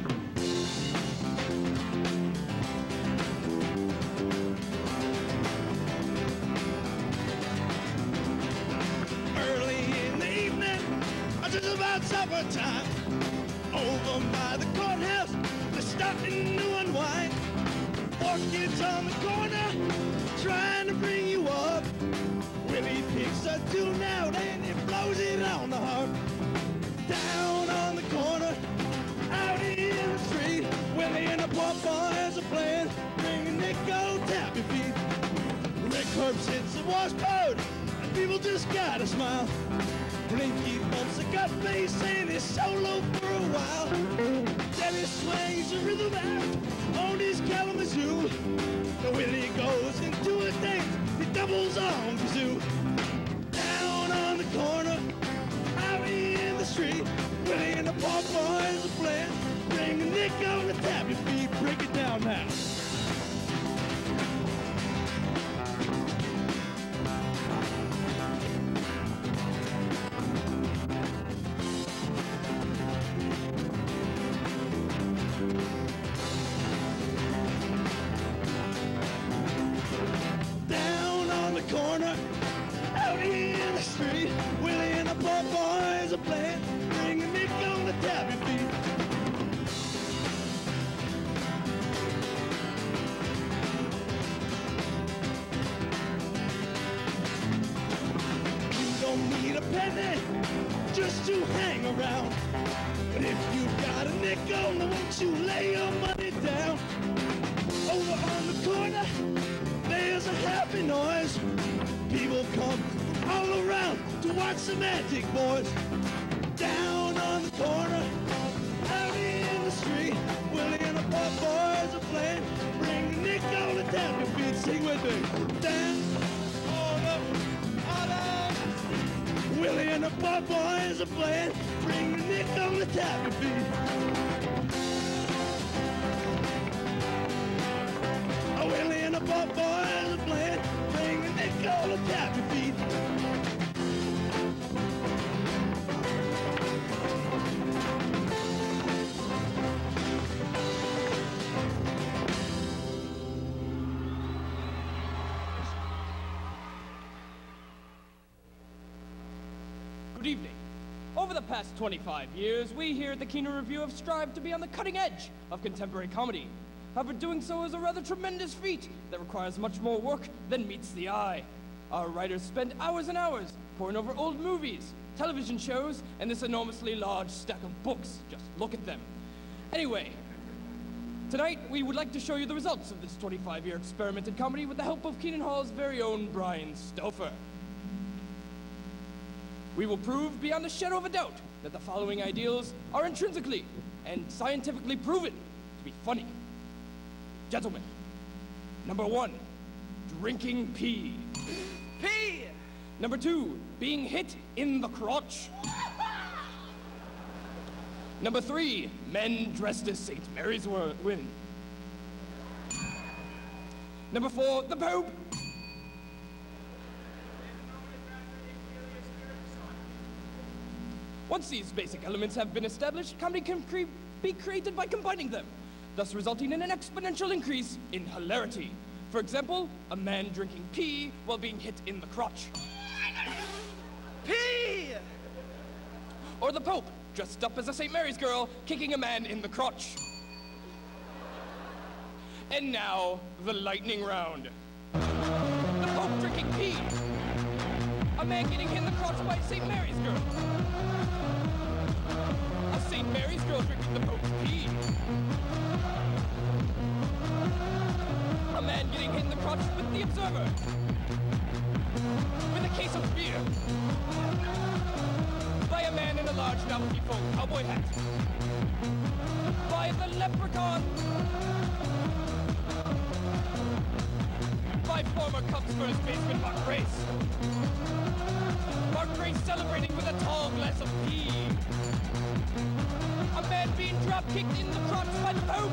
Early in the evening, just about supper time, over by the courthouse, they're starting to unwind. Four kids on the corner, trying to bring you up. Willie picks a tune out and he blows it on the harp. Down on the corner, out in the street, Willie and the poor boys are playing, bring a nickel, tap your feet. Red corpse hits the washboard, and people just gotta smile. Blinky bumps a gut bass and he's solo for a while. Then he swings the rhythm out on his Kalamazoo. The Willie goes into a dance, he doubles on kazoo. Down on the corner, out in the street, Willie and the poor boys are playing. Bring a nickel to tap your feet, break it down now. penny just to hang around. But if you got a nickel, won't you lay your money down? Over on the corner, there's a happy noise. People come from all around to watch the Magic Boys. Down on the corner, out in the street, Willie and the Pop Boys are playing. Bring the nickel to tap your feet, sing with me. Down on up. Willie and the Pop Boys are playing. Bring the nickel to tap your feet. Willie and the Pop Boys are playing. Bring the nickel to tap your feet. Good evening. Over the past 25 years, we here at the Keenan Revue have strived to be on the cutting edge of contemporary comedy. However, doing so is a rather tremendous feat that requires much more work than meets the eye. Our writers spend hours and hours poring over old movies, television shows, and this enormously large stack of books. Just look at them. Anyway, tonight we would like to show you the results of this 25-year experiment in comedy with the help of Keenan Hall's very own Brian Stouffer. We will prove beyond a shadow of a doubt that the following ideals are intrinsically and scientifically proven to be funny. Gentlemen, number 1, drinking pee. Pee! Number 2, being hit in the crotch. Number 3, men dressed as St. Mary's women. Number 4, the Pope. Once these basic elements have been established, comedy can be created by combining them, thus resulting in an exponential increase in hilarity. For example, a man drinking pee while being hit in the crotch. Pee! Or the Pope, dressed up as a St. Mary's girl, kicking a man in the crotch. And now, the lightning round. The Pope drinking pee. A man getting hit in the crotch by a St. Mary's girl. A St. Mary's girl drinking the Pope's pee. A man getting hit in the crotch with the Observer. With a case of beer. By a man in a large novelty folk cowboy hat. By the Leprechaun. By former Cubs first baseman Mark Grace. Mark Grace celebrating with a tall glass of pee. A man being drop-kicked in the crotch by the Pope.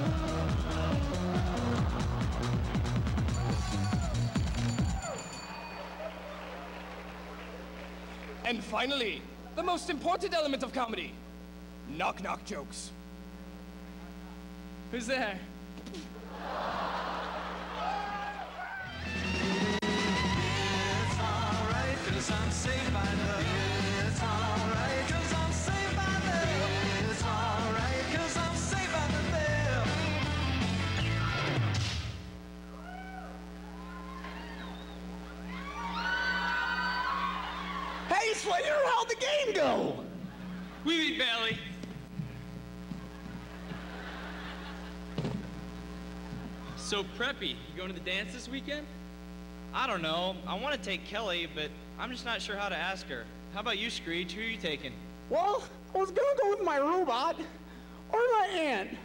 And finally, the most important element of comedy, knock-knock jokes. Who's there? Cause I'm saved by love. It's alright, cause I'm saved by love. It's alright, cause I'm saved by the bell. Hey, Slater, how'd the game go? We beat Bailey. So preppy, you going to the dance this weekend? I don't know. I want to take Kelly, but I'm just not sure how to ask her. How about you, Screech? Who are you taking? Well, I was gonna go with my robot or my aunt.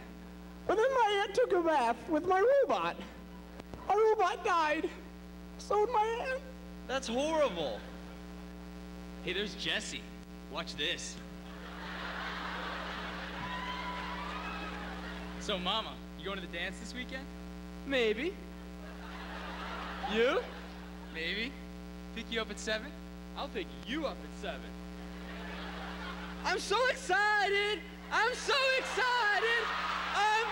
But then my aunt took a bath with my robot. My robot died. So did my aunt. That's horrible. Hey, there's Jesse. Watch this. So, Mama, you going to the dance this weekend? Maybe. You? Maybe. Pick you up at 7? I'll pick you up at 7. I'm so excited! I'm so excited! I'm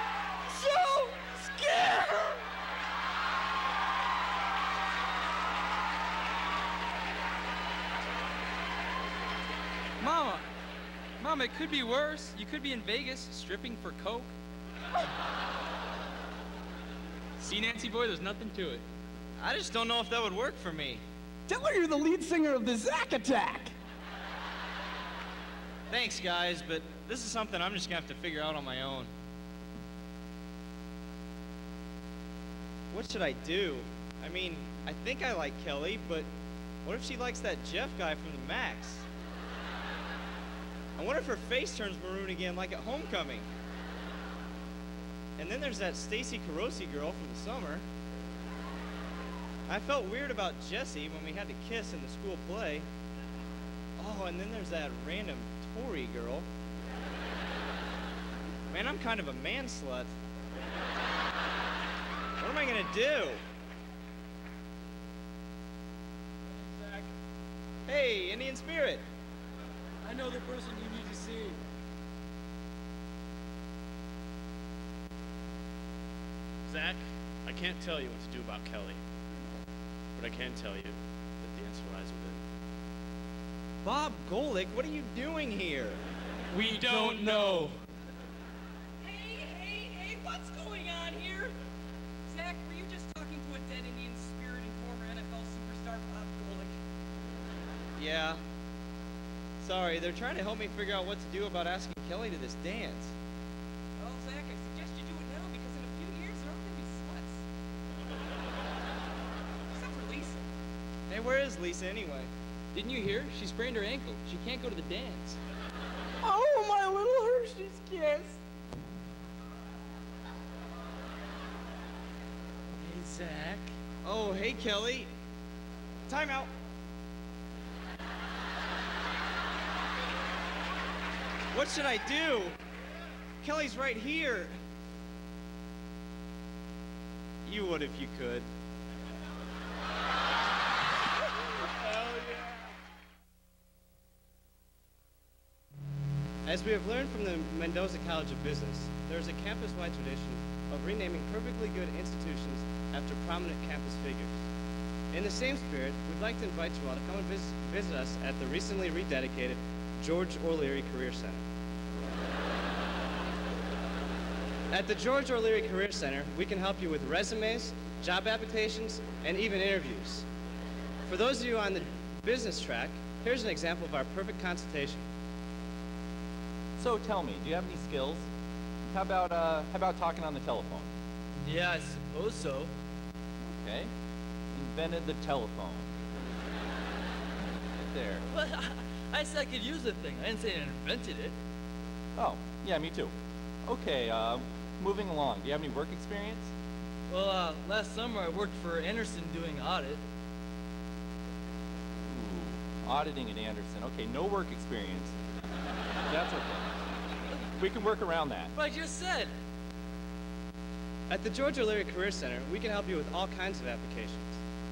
so scared! Mama, it could be worse. You could be in Vegas stripping for coke. See, Nancy boy, there's nothing to it. I just don't know if that would work for me. Tell her you're the lead singer of the Zack Attack. Thanks, guys, but this is something I'm just gonna have to figure out on my own. What should I do? I mean, I think I like Kelly, but what if she likes that Jeff guy from the Max? I wonder if her face turns maroon again like at homecoming. And then there's that Stacy Carosi girl from the summer. I felt weird about Jessie when we had to kiss in the school play. Oh, and then there's that random Tory girl. Man, I'm kind of a man slut. What am I gonna do? Zach. Hey, Indian Spirit. I know the person you need to see. Zach, I can't tell you what to do about Kelly, but I can tell you that the answer lies within. Bob Golick, what are you doing here? We don't know. Hey, what's going on here? Zach, were you just talking to a dead Indian Spirit and former NFL superstar Bob Golick? Yeah. Sorry, they're trying to help me figure out what to do about asking Kelly to this dance. Well, Zach, I suggest you do it now because in a few years there aren't going to be sluts. Except for Lisa. Hey, where is Lisa anyway? Didn't you hear? She sprained her ankle. She can't go to the dance. Oh, my little Hershey's kiss. Hey, Zach. Oh, hey, Kelly. Time out. What should I do? Kelly's right here. You would if you could. Hell yeah. As we have learned from the Mendoza College of Business, there is a campus-wide tradition of renaming perfectly good institutions after prominent campus figures. In the same spirit, we'd like to invite you all to come and visit us at the recently rededicated George O'Leary Career Center. At the George O'Leary Career Center, we can help you with resumes, job applications, and even interviews. For those of you on the business track, here's an example of our perfect consultation. So tell me, do you have any skills? How about talking on the telephone? Yeah, I suppose so. Okay. Invented the telephone. Right there. Well, I said I could use the thing. I didn't say I invented it. Oh, yeah, me too. Okay, moving along. Do you have any work experience? Well, last summer I worked for Anderson doing audit. Ooh, auditing at Anderson. Okay, no work experience. That's okay. We can work around that. But I just said. At the George O'Leary Career Center, we can help you with all kinds of applications,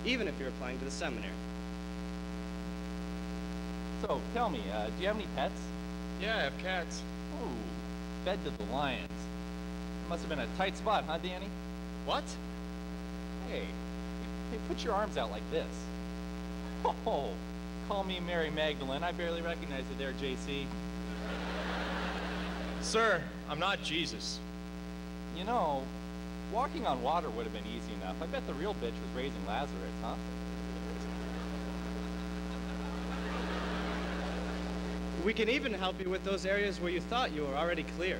even if you're applying to the seminary. So, tell me, do you have any pets? Yeah, I have cats. Ooh, fed to the lions. Must have been a tight spot, huh, Danny? What? Hey, put your arms out like this. Oh, call me Mary Magdalene. I barely recognize you there, JC. Sir, I'm not Jesus. You know, walking on water would have been easy enough. I bet the real bitch was raising Lazarus, huh? We can even help you with those areas where you thought you were already clear.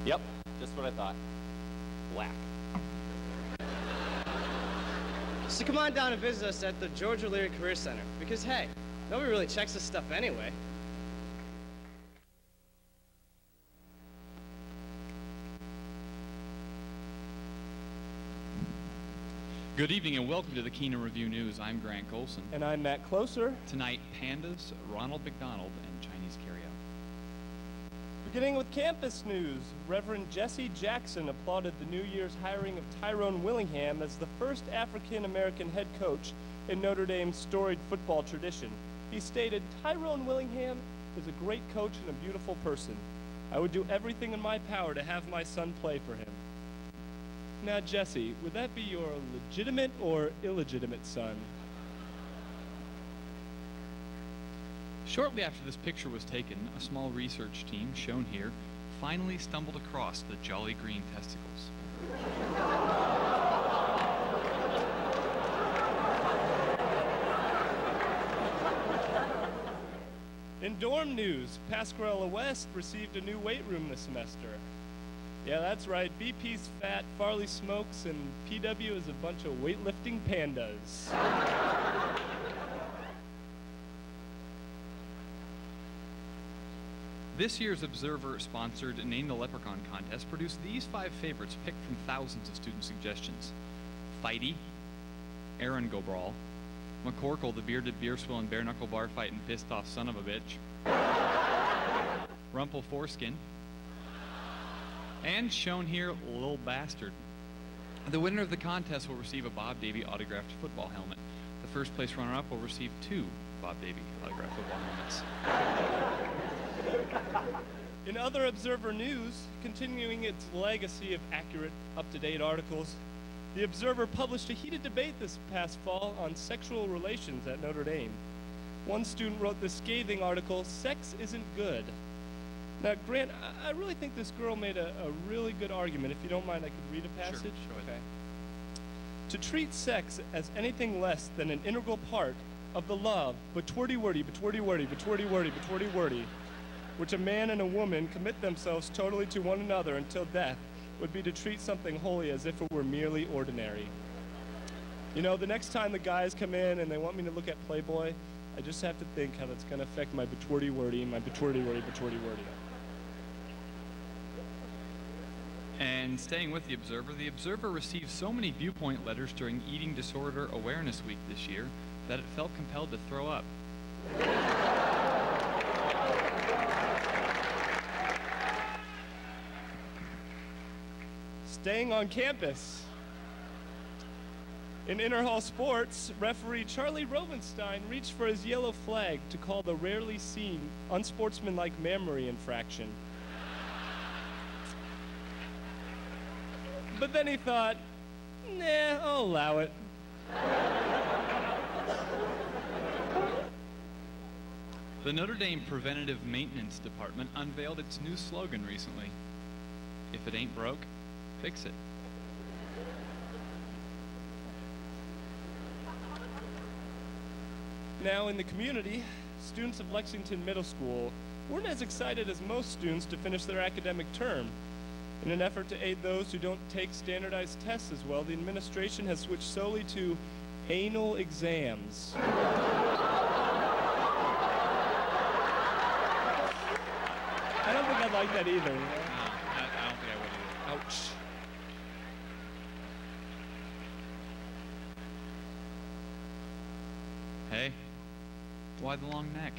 Yep, just what I thought. Whack. So come on down and visit us at the George O'Leary Career Center, because hey, nobody really checks this stuff anyway. Good evening and welcome to the Keenan Revue News. I'm Grant Colson. And I'm Matt Closer. Tonight, pandas, Ronald McDonald, and Chinese carryout. Beginning with campus news, Reverend Jesse Jackson applauded the New Year's hiring of Tyrone Willingham as the first African-American head coach in Notre Dame's storied football tradition. He stated, "Tyrone Willingham is a great coach and a beautiful person. I would do everything in my power to have my son play for him." Now, Jesse, would that be your legitimate or illegitimate son? Shortly after this picture was taken, a small research team, shown here, finally stumbled across the jolly green testicles. In dorm news, Pascarella West received a new weight room this semester. Yeah, that's right. BP's fat, Farley smokes, and PW is a bunch of weightlifting pandas. This year's Observer-sponsored Name the Leprechaun contest produced these 5 favorites picked from thousands of student suggestions. Fighty, Aaron Go Brawl, McCorkle, the bearded beer swill and bare knuckle bar fight and pissed off son of a bitch, Rumple Foreskin, and shown here, Lil Bastard. The winner of the contest will receive a Bob Davie autographed football helmet. The first place runner-up will receive 2 Bob Davie autographed football helmets. In other Observer news, continuing its legacy of accurate, up-to-date articles, the Observer published a heated debate this past fall on sexual relations at Notre Dame. One student wrote the scathing article, "Sex isn't good." Now, Grant, I really think this girl made a really good argument. If you don't mind, I could read a passage? Sure, okay. To treat sex as anything less than an integral part of the love, betwordy-wordy, betwordy-wordy, betwordy-wordy, betwordy-wordy, which a man and a woman commit themselves totally to one another until death, would be to treat something holy as if it were merely ordinary. You know, the next time the guys come in and they want me to look at Playboy, I just have to think how that's going to affect my betwordy-wordy, my betwordy-wordy, betwordy-wordy. And staying with the Observer received so many viewpoint letters during Eating Disorder Awareness Week this year that it felt compelled to throw up. Staying on campus. In interhall sports, referee Charlie Rovenstein reached for his yellow flag to call the rarely seen unsportsmanlike memory infraction. But then he thought, nah, I'll allow it. The Notre Dame Preventative Maintenance Department unveiled its new slogan recently. If it ain't broke, fix it. Now in the community, students of Lexington Middle School weren't as excited as most students to finish their academic term. In an effort to aid those who don't take standardized tests as well, the administration has switched solely to anal exams. I don't think I'd like that either. No, I don't think I would either. Ouch. Hey, why the long neck?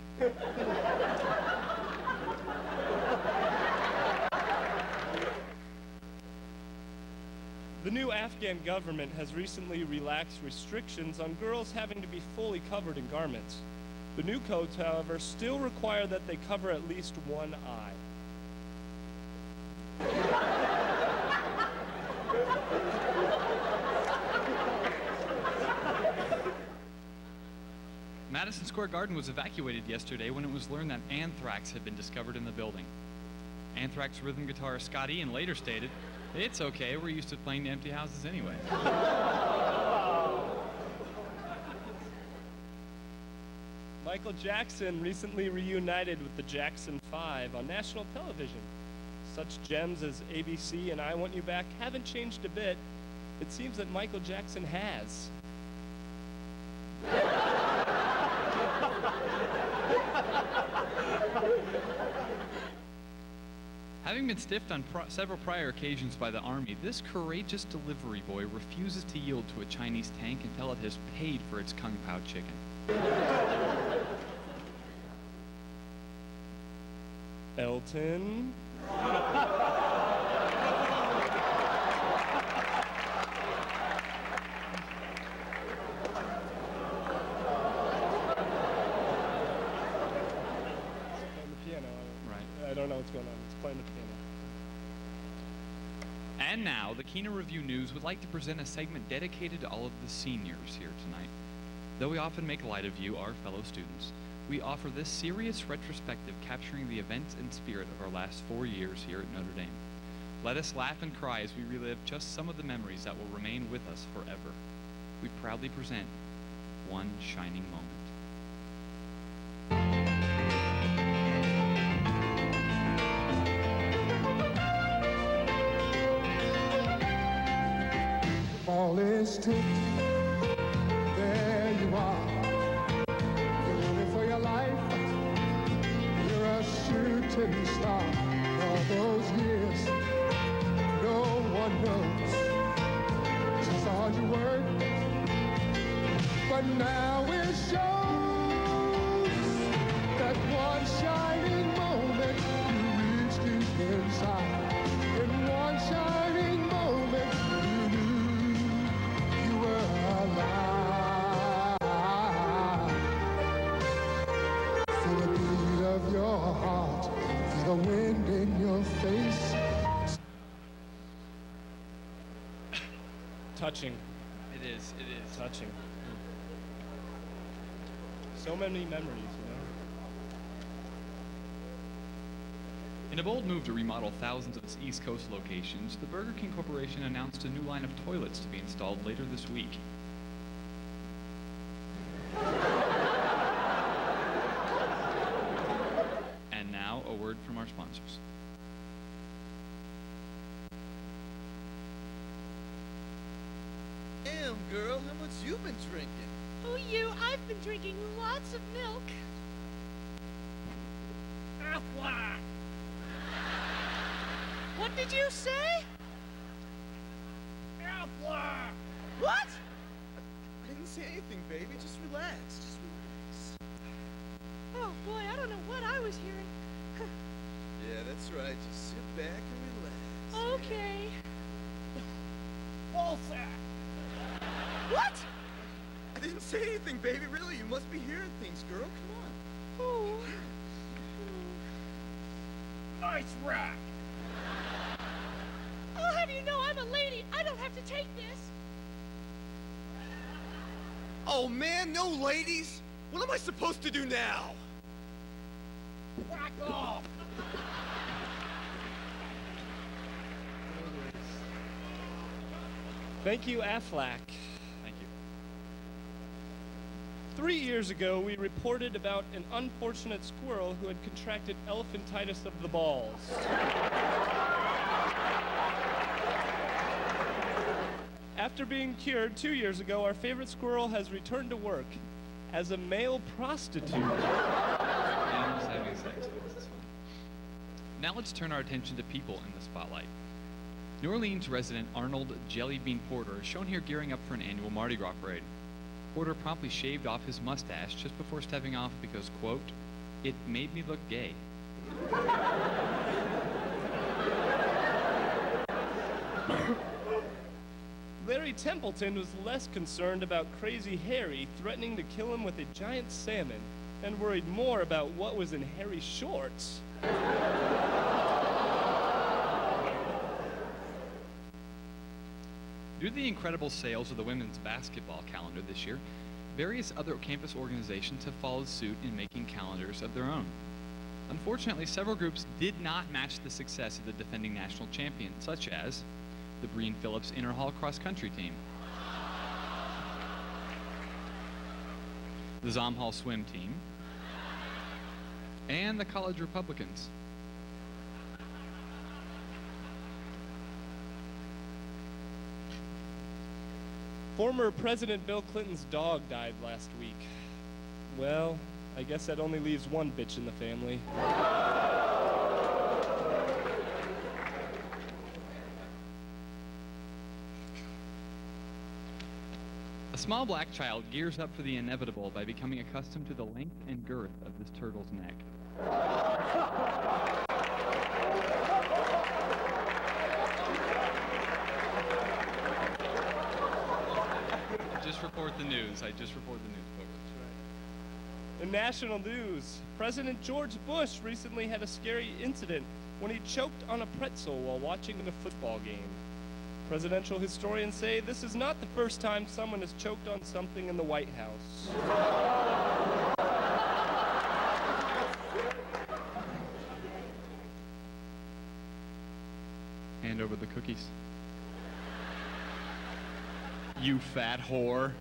The new Afghan government has recently relaxed restrictions on girls having to be fully covered in garments. The new codes, however, still require that they cover at least one eye. Madison Square Garden was evacuated yesterday when it was learned that anthrax had been discovered in the building. Anthrax rhythm guitarist Scott Ian later stated, "It's okay, we're used to playing to empty houses anyway." Michael Jackson recently reunited with the Jackson 5 on national television. Such gems as ABC and I Want You Back haven't changed a bit. It seems that Michael Jackson has. Having been stiffed on several prior occasions by the Army, this courageous delivery boy refuses to yield to a Chinese tank until it has paid for its Kung Pao chicken. Elton. I don't know what's going on. It's playing the piano. And now, the Keenan Revue News would like to present a segment dedicated to all of the seniors here tonight. Though we often make light of you, our fellow students, we offer this serious retrospective capturing the events and spirit of our last 4 years here at Notre Dame. Let us laugh and cry as we relive just some of the memories that will remain with us forever. We proudly present One Shining Moment. ball is tipped. There you are. You're running for your life. You're a shooting star. All those years, no one knows just how hard you work. But now it shows that one shining moment you reached deep inside. In one shining moment you knew you were alive. Feel the beat of your heart, feel the wind in your face. Touching. It is. Touching. So many memories, you know? In a bold move to remodel thousands of its East Coast locations, the Burger King Corporation announced a new line of toilets to be installed later this week. And now, a word from our sponsors. Damn, girl, how much you been drinking? Oh, I've been drinking lots of milk. What did you say? What? I didn't say anything, baby. Just relax. Just relax. Oh, boy, I don't know what I was hearing. Yeah, that's right. Just sit back and relax. Okay. Ballsack! What? I didn't say anything, baby. Really, you must be hearing things, girl. Come on. Oh. Nice rack. I'll have you know I'm a lady. I don't have to take this. Oh, man, no ladies. What am I supposed to do now? Whack off. Thank you, Aflac. Thank you. 3 years ago, we reported about an unfortunate squirrel who had contracted elephantitis of the balls. After being cured 2 years ago, our favorite squirrel has returned to work as a male prostitute. Now let's turn our attention to people in the spotlight. New Orleans resident Arnold Jellybean Porter is shown here gearing up for an annual Mardi Gras parade. Porter promptly shaved off his mustache just before stepping off because, quote, "It made me look gay." Larry Templeton was less concerned about Crazy Harry threatening to kill him with a giant salmon and worried more about what was in Harry's shorts. Due to the incredible sales of the women's basketball calendar this year, various other campus organizations have followed suit in making calendars of their own. Unfortunately, several groups did not match the success of the defending national champion, such as the Breen Phillips Interhall Cross Country Team, the Zomhall Swim Team, and the College Republicans. Former President Bill Clinton's dog died last week. Well, I guess that only leaves one bitch in the family. A small black child gears up for the inevitable by becoming accustomed to the length and girth of this turtle's neck. Just report the news. I just report the news, folks. In national news, President George Bush recently had a scary incident when he choked on a pretzel while watching a football game. Presidential historians say this is not the first time someone has choked on something in the White House. Hand over the cookies. You fat whore.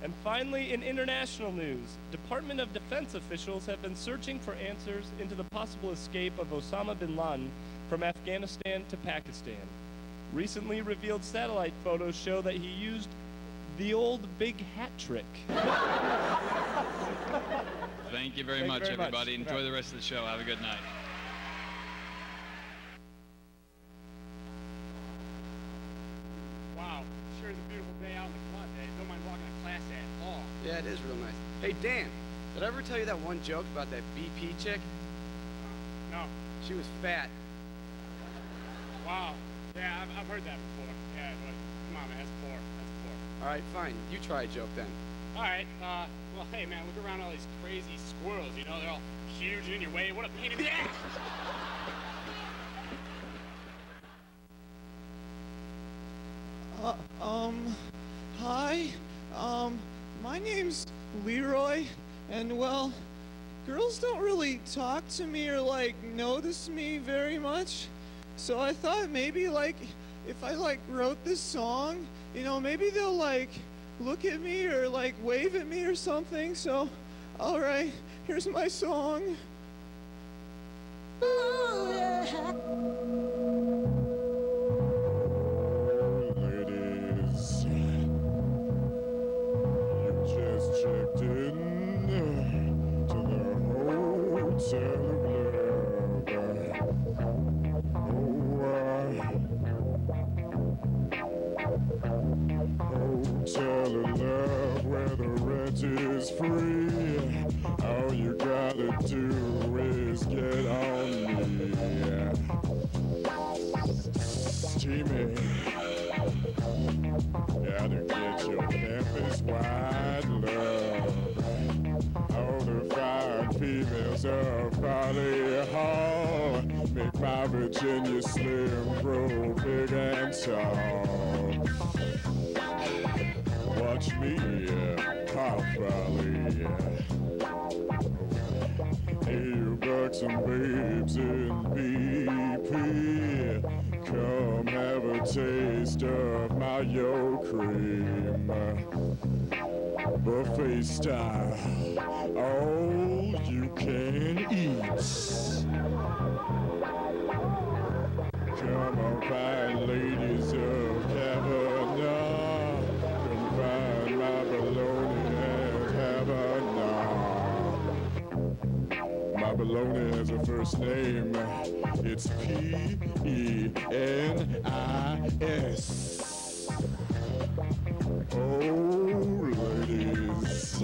And finally, in international news, Department of Defense officials have been searching for answers into the possible escape of Osama bin Laden from Afghanistan to Pakistan. Recently revealed satellite photos show that he used the old big hat trick. Thank you very much, everybody. Enjoy the rest of the show. Have a good night. Wow, sure is a beautiful day out in the front, eh? Don't mind walking to class at all. Yeah, it is real nice. Hey, Dan, did I ever tell you that one joke about that BP chick? No. She was fat. Wow. Yeah, I've heard that before. Yeah, but come on, man, that's poor. That's poor. All right, fine. You try a joke then. All right, well, hey, man, look around all these crazy squirrels, you know? They're all huge and in your way. What a pain in the ass! Hi. My name's Leroy, and well, girls don't really talk to me or like notice me very much. So I thought maybe like if I like wrote this song, you know, maybe they'll like look at me or like wave at me or something. So, all right, here's my song. Ladies, you just checked in to the Hotel of Hotel of Love, where the rent is free. All you gotta do is get on me. Steamy. Gotta get your campus-wide love. All the fine females of Valley Hall make my Virginia slim grow big and tall. Watch me pop Valley. Hey, you buxom babes in BP, come have a taste of my yolk cream. Buffet style, all you can eat. Come on, fine ladies of Kavanaugh, come find my bologna and Havana. My bologna has a first name, it's P-E-N-I-S. Oh, ladies.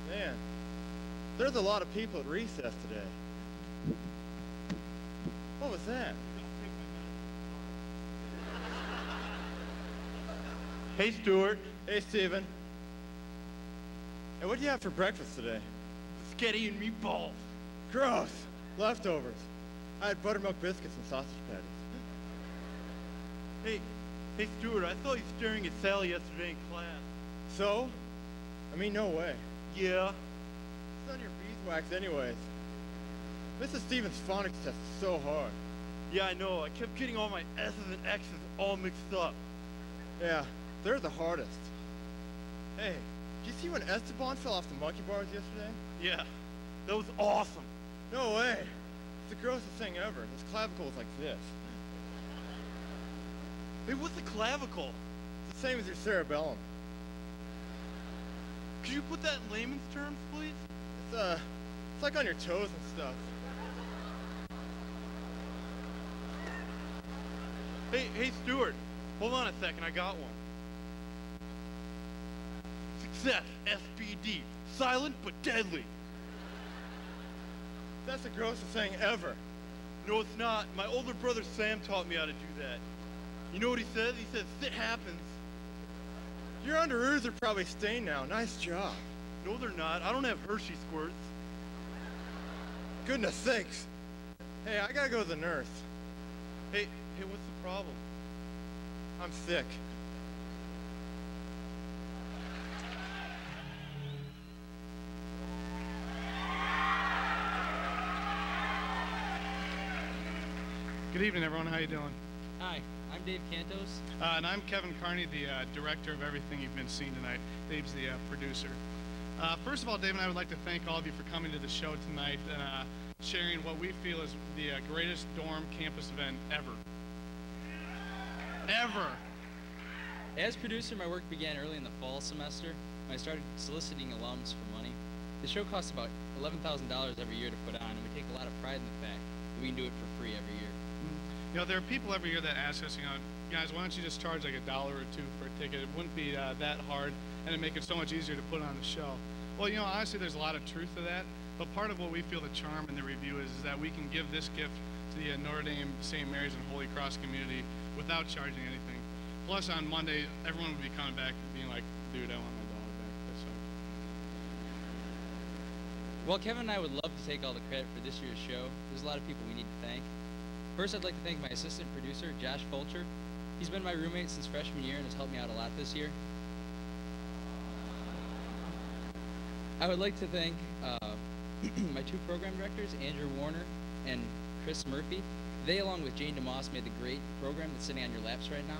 Man, there's a lot of people at recess today. What was that? Hey, Stuart. Hey, Steven. Hey, what do you have for breakfast today? Spaghetti and meatballs. Gross. Leftovers. I had buttermilk biscuits and sausage patties. Hey, Stuart, I saw you staring at Sally yesterday in class. So? I mean, no way. Yeah. It's on your beeswax anyways. Mrs. Stevens' phonics test is so hard. Yeah, I know. I kept getting all my S's and X's all mixed up. Yeah, they're the hardest. Hey, did you see when Esteban fell off the monkey bars yesterday? Yeah, that was awesome. No way. It's the grossest thing ever. His clavicle was like this. Hey, what's a clavicle? It's the same as your cerebellum. Could you put that in layman's terms, please? It's like on your toes and stuff. Hey, Stuart, hold on a second, I got one. Success, SBD, silent but deadly. That's the grossest thing ever. No, it's not. My older brother Sam taught me how to do that. You know what he says? He says, "It happens." Your underoos are probably stained now. Nice job. No, they're not. I don't have Hershey squirts. Goodness sakes. Hey, I gotta go to the nurse. Hey, what's the problem? I'm sick. Good evening, everyone. How you doing? Hi, I'm Dave Cantos. And I'm Kevin Carney, the director of everything you've been seeing tonight. Dave's the producer. First of all, Dave and I would like to thank all of you for coming to the show tonight and sharing what we feel is the greatest dorm campus event ever. Ever. As producer, my work began early in the fall semester when I started soliciting alums for money. The show costs about $11,000 every year to put on, and we take a lot of pride in the fact that we can do it for free every year. You know, there are people every year that ask us, guys, why don't you just charge like $1 or $2 for a ticket? It wouldn't be that hard, and it'd make it so much easier to put on the show. Well, honestly, there's a lot of truth to that, but part of what we feel the charm in the review is that we can give this gift to the Notre Dame, St. Mary's, and Holy Cross community without charging anything. Plus, on Monday, everyone would be coming back and being like, dude, I want my dollar back. That sucked. Well, Kevin and I would love to take all the credit for this year's show. There's a lot of people we need to thank. First, I'd like to thank my assistant producer, Josh Fulcher. He's been my roommate since freshman year and has helped me out a lot this year. I would like to thank my two program directors, Andrew Warner and Chris Murphy. They, along with Jane DeMoss, made the great program that's sitting on your laps right now.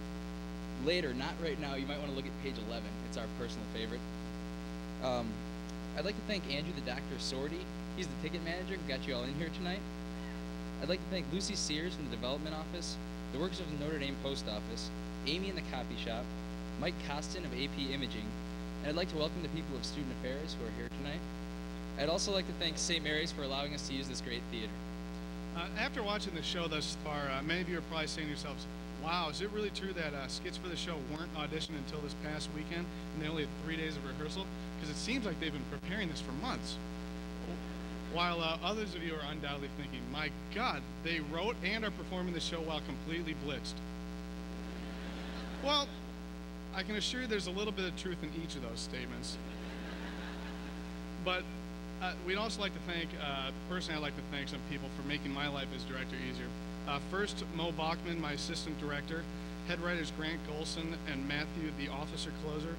Later, not right now, you might want to look at page 11. It's our personal favorite. I'd like to thank Andrew, the Dr. Sorty. He's the ticket manager who got you all in here tonight. I'd like to thank Lucy Sears from the development office, the workers of the Notre Dame post office, Amy in the copy shop, Mike Costin of AP Imaging, and I'd like to welcome the people of Student Affairs who are here tonight. I'd also like to thank St. Mary's for allowing us to use this great theater. After watching the show thus far, many of you are probably saying to yourselves, wow, is it really true that skits for the show weren't auditioned until this past weekend and they only had 3 days of rehearsal? Because it seems like they've been preparing this for months. While others of you are undoubtedly thinking, my God, they wrote and are performing the show while completely blitzed. Well, I can assure you there's a little bit of truth in each of those statements. But we'd also like to thank, personally I'd like to thank some people for making my life as director easier. First, Mo Bachman, my assistant director, head writers Grant Golson and Matthew, the officer closer,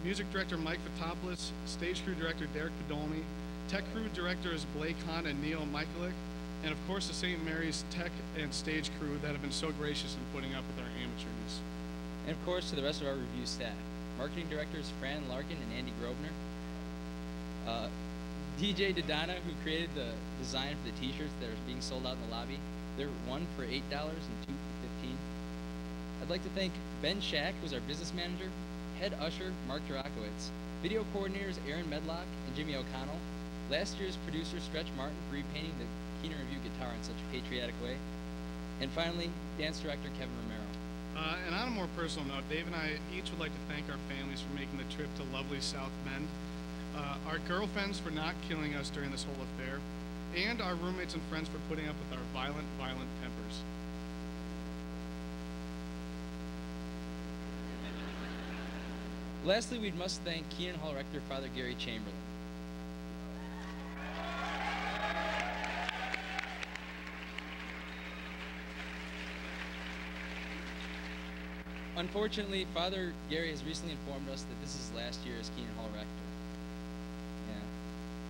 music director Mike Vitopoulos, stage crew director Derek Podolny, tech crew directors Blake Hahn and Neil Michalik, and of course the St. Mary's tech and stage crew that have been so gracious in putting up with our amateurness. And of course to the rest of our review staff, marketing directors Fran Larkin and Andy Grosvenor, DJ Dodonna, who created the design for the t-shirts that are being sold out in the lobby. They're one for $8 and two for $15. I'd like to thank Ben Shack, who's our business manager, head usher Mark Durakowitz, video coordinators Aaron Medlock and Jimmy O'Connell, last year's producer Stretch Martin for repainting the Keenan Revue guitar in such a patriotic way, and finally, dance director Kevin Romero. And on a more personal note, Dave and I each would like to thank our families for making the trip to lovely South Bend, our girlfriends for not killing us during this whole affair, and our roommates and friends for putting up with our violent tempers. Lastly, we must thank Keenan Hall Rector Father Gary Chamberlain. Unfortunately, Father Gary has recently informed us that this is his last year as Keenan Hall Rector. Yeah.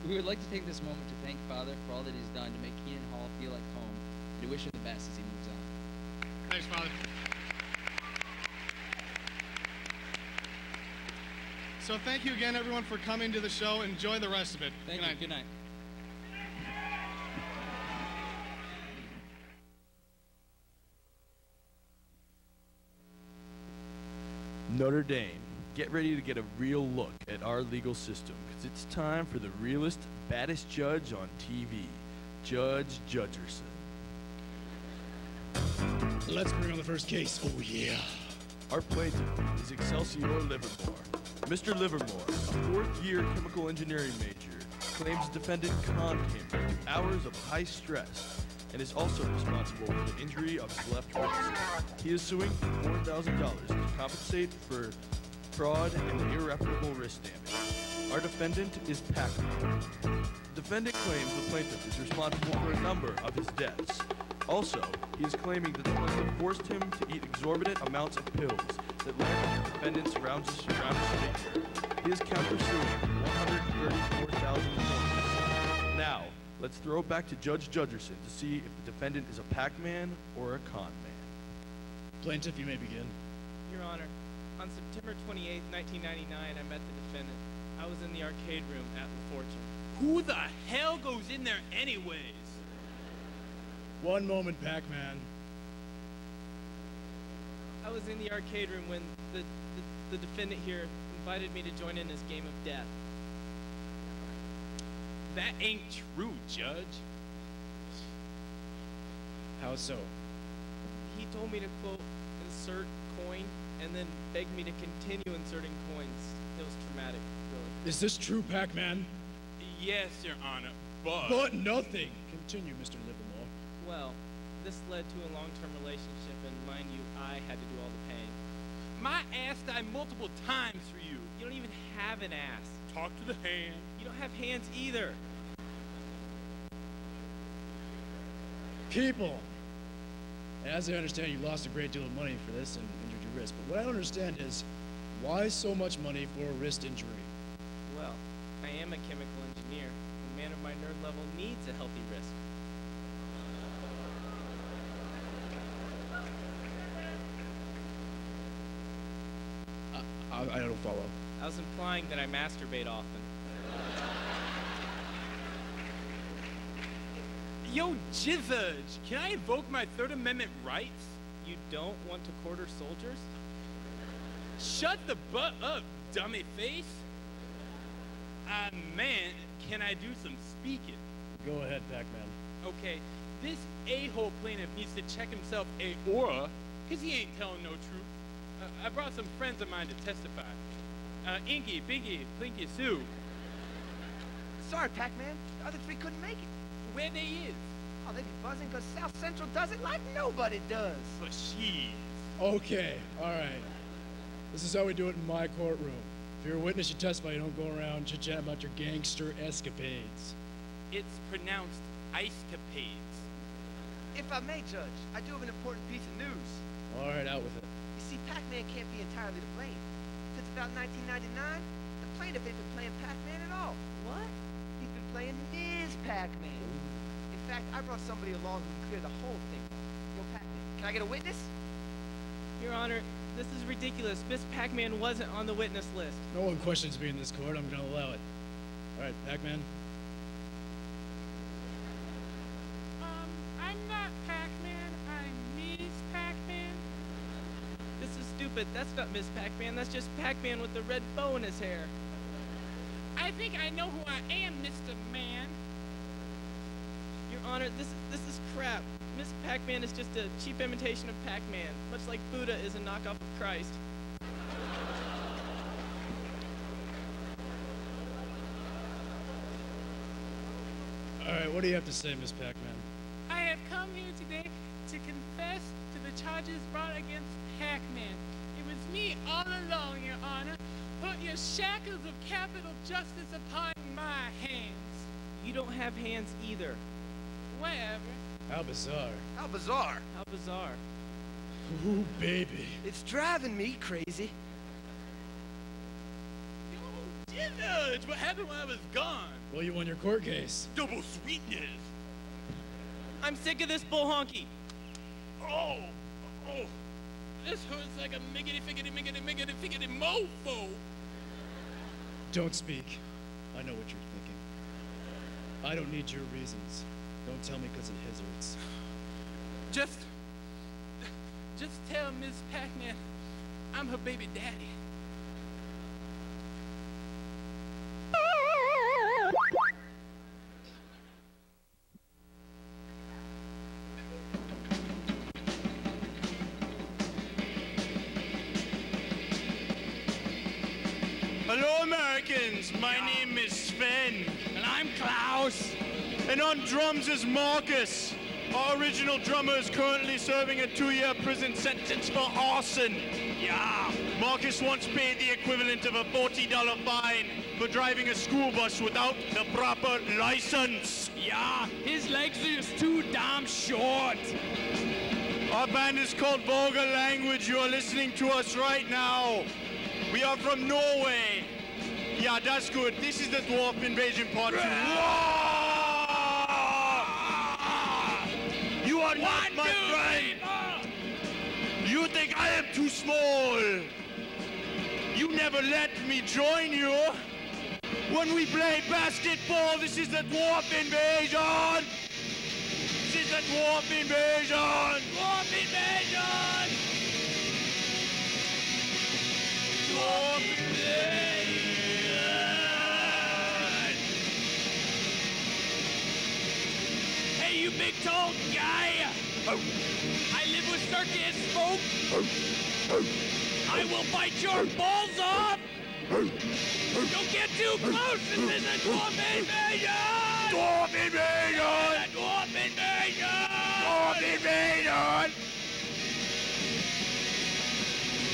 We would like to take this moment to thank Father for all that he's done to make Keenan Hall feel like home and to wish him the best as he moves on. Thanks, Father. So thank you again, everyone, for coming to the show. Enjoy the rest of it. Thank you. Good night. Notre Dame, get ready to get a real look at our legal system, because it's time for the realest, baddest judge on TV, Judge Judgerson. Let's bring on the first case. Oh, yeah. Our plaintiff is Excelsior Livermore. Mr. Livermore, a fourth-year chemical engineering major, claims defendant conned him through hours of high stress and is also responsible for the injury of his left wrist. He is suing for $4,000 to compensate for fraud and irreparable wrist damage. Our defendant is Pac-Man. The defendant claims the plaintiff is responsible for a number of his deaths. Also, he is claiming that the plaintiff forced him to eat exorbitant amounts of pills that led to the defendant's rounded figure. He is countersuing $134,000. Now, Let's throw it back to Judge Judgerson to see if the defendant is a Pac-Man or a con man. Plaintiff, you may begin. Your Honor, on September 28, 1999, I met the defendant. I was in the arcade room at La Fortune. Who the hell goes in there anyways? One moment, Pac-Man. I was in the arcade room when the defendant here invited me to join in his game of death. That ain't true, Judge. How so? He told me to, quote, insert coin, and then begged me to continue inserting coins. It was traumatic, really. Is this true, Pac-Man? Yes, Your Honor, but... But nothing! Continue, Mr. Livermore. Well, this led to a long-term relationship, and mind you, I had to do all the paying. My ass died multiple times for you. You don't even have an ass. Talk to the hand. You don't have hands either. People! As I understand, you lost a great deal of money for this and injured your wrist. But what I don't understand is, why so much money for a wrist injury? Well, I am a chemical engineer. A man of my nerd level needs a healthy wrist. I don't follow. I was implying that I masturbate often. Yo, Jizzage, can I invoke my Third Amendment rights? You don't want to quarter soldiers? Shut the butt up, dummy face. Man, can I do some speaking? Go ahead, Pac-Man. Okay, this a-hole plaintiff needs to check himself aura, because he ain't telling no truth. I brought some friends of mine to testify. Inky, Binky, Plinky, Sue. Sorry, Pac-Man. The other three couldn't make it. Where they is? Oh, they be buzzing because South Central does it like nobody does. But she. Okay, all right. This is how we do it in my courtroom. If you're a witness, you testify. You don't go around chit-chatting about your gangster escapades. It's pronounced ice-capades. If I may, Judge, I do have an important piece of news. All right, out with it. You see, Pac-Man can't be entirely to blame. Since about 1999, the plaintiff ain't been playing Pac-Man at all. What? He's been playing Ms. Pac-Man. In fact, I brought somebody along who can clear the whole thing. Yo, Pac-Man, can I get a witness? Your Honor, this is ridiculous. Miss Pac-Man wasn't on the witness list. No one questions me in this court. I'm going to allow it. All right, Pac-Man. I'm not Pac-Man. I'm Ms. Pac-Man. This is stupid. That's not Miss Pac-Man. That's just Pac-Man with the red bow in his hair. I think I know who I am, Mr. Man. Your Honor, this is crap. Miss Pac-Man is just a cheap imitation of Pac-Man, much like Buddha is a knockoff of Christ. All right, what do you have to say, Miss Pac-Man? I have come here today to confess to the charges brought against Pac-Man. It was me all along, Your Honor. Put your shackles of capital justice upon my hands. You don't have hands either. Whatever. How bizarre. How bizarre. How bizarre. Ooh, baby. It's driving me crazy. Yo, Jizzage, what happened when I was gone? Well, you won your court case. Double sweetness. I'm sick of this bull honky. Oh, this hurts like a miggity mofo. Don't speak. I know what you're thinking. I don't need your reasons. Don't tell me because it hurts. Just tell Miss Pac-Man I'm her baby daddy. Hello, Americans. My name is Sven. And I'm Klaus. And on drums is Marcus. Our original drummer is currently serving a 2-year prison sentence for arson. Yeah. Marcus once paid the equivalent of a $40 fine for driving a school bus without the proper license. Yeah, his legs are just too damn short. Our band is called Vulgar Language. You are listening to us right now. We are from Norway. Yeah, that's good. This is the Dwarf Invasion Part 2. are not my friend. You think I am too small. You never let me join you. When we play basketball, this is the dwarf invasion. This is the dwarf invasion. Dwarf invasion. Dwarf invasion. Hey, you big tall guy! I live with circus folk! I will bite your balls off! Don't get too close! This is a dwarf invasion! Dwarf invasion! Dwarf invasion! Dwarf invasion!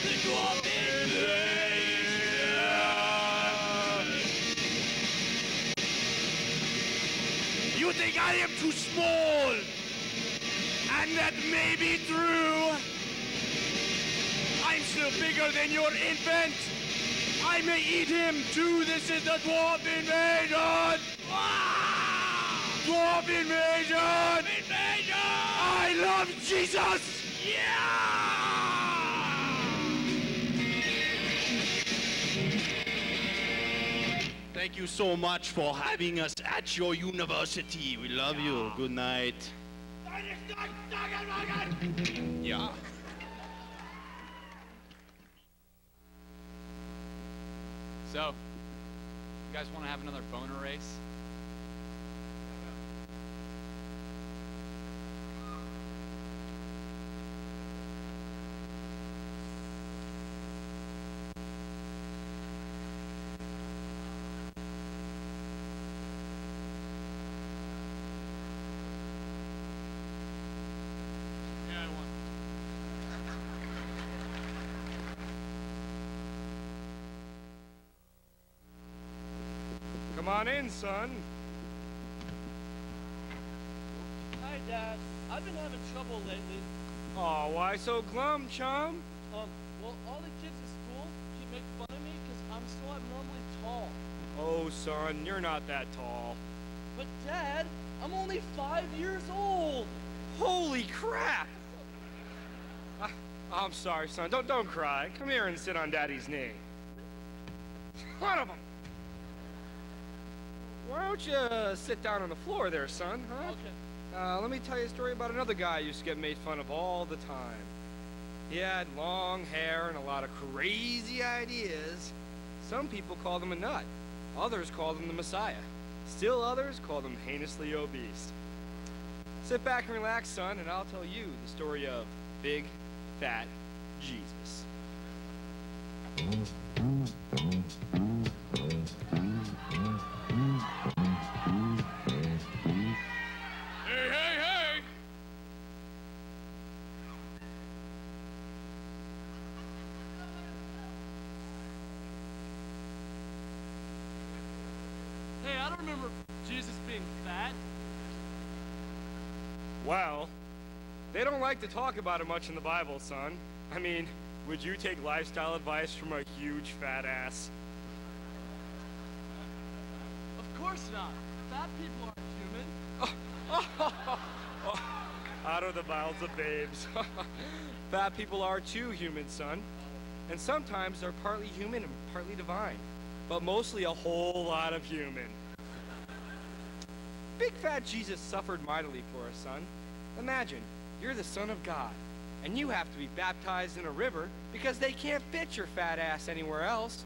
The dwarf invasion! You think I am too small? And that may be true. I'm still bigger than your infant. I may eat him too. This is the dwarf invasion. Dwarf invasion. Invasion. I love Jesus. Thank you so much for having us at your university. We love you. Good night. Yeah. So, you guys want to have another boner race? Come on in, son. Hi, Dad. I've been having trouble lately. Oh, why so glum, chum? Well, all the kids at school keep making fun of me because I'm so abnormally tall. Oh, son, you're not that tall. But, Dad, I'm only 5 years old. Holy crap! I'm sorry, son. Don't cry. Come here and sit on Daddy's knee. Son of a... Why don't you sit down on the floor there, son, huh? Okay. Let me tell you a story about another guy who used to get made fun of all the time. He had long hair and a lot of crazy ideas. Some people called him a nut. Others called him the Messiah. Still others called him heinously obese. Sit back and relax, son, and I'll tell you the story of Big Fat Jesus. Hey! Hey, I don't remember Jesus being fat. Well, they don't like to talk about it much in the Bible, son. I mean, would you take lifestyle advice from a huge fat ass? Of course not. Fat people aren't human. Out of the mouths of babes. Fat people are too human, son. And sometimes they're partly human and partly divine. But mostly a whole lot of human. Big Fat Jesus suffered mightily for us, son. Imagine, you're the Son of God, and you have to be baptized in a river because they can't fit your fat ass anywhere else.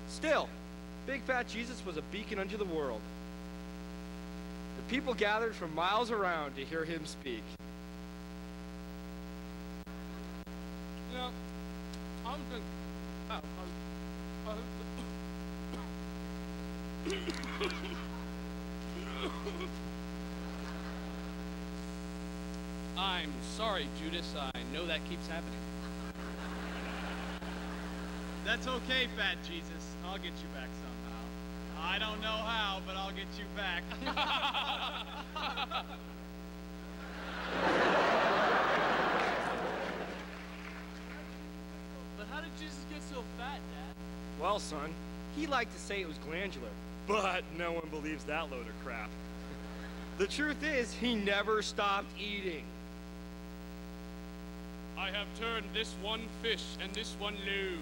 Still, Big Fat Jesus was a beacon unto the world. The people gathered from miles around to hear him speak. You know, I'm just... I'm sorry, Judas. I know that keeps happening. That's okay, Fat Jesus. I'll get you back somehow. I don't know how, but I'll get you back. But how did Jesus get so fat, Dad? Well, son, he liked to say it was glandular, but no one believes that load of crap. The truth is, he never stopped eating. I have turned this one fish and this one loaf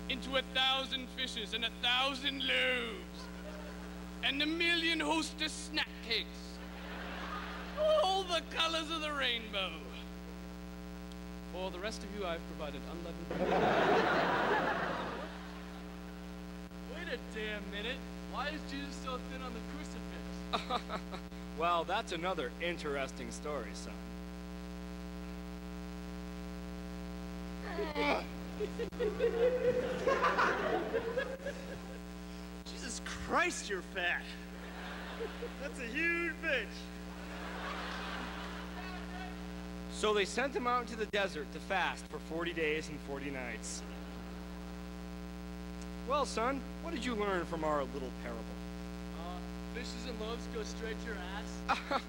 into 1,000 fishes and 1,000 loaves and 1,000,000 hostess snack cakes. All the colors of the rainbow. For the rest of you, I've provided unleavened. Wait a damn minute. Why is Jesus so thin on the crucifix? Well, that's another interesting story, son. Jesus Christ, you're fat. That's a huge bitch. So they sent him out into the desert to fast for 40 days and 40 nights. Well, son, what did you learn from our little parable? Fishes and loaves go straight to your ass?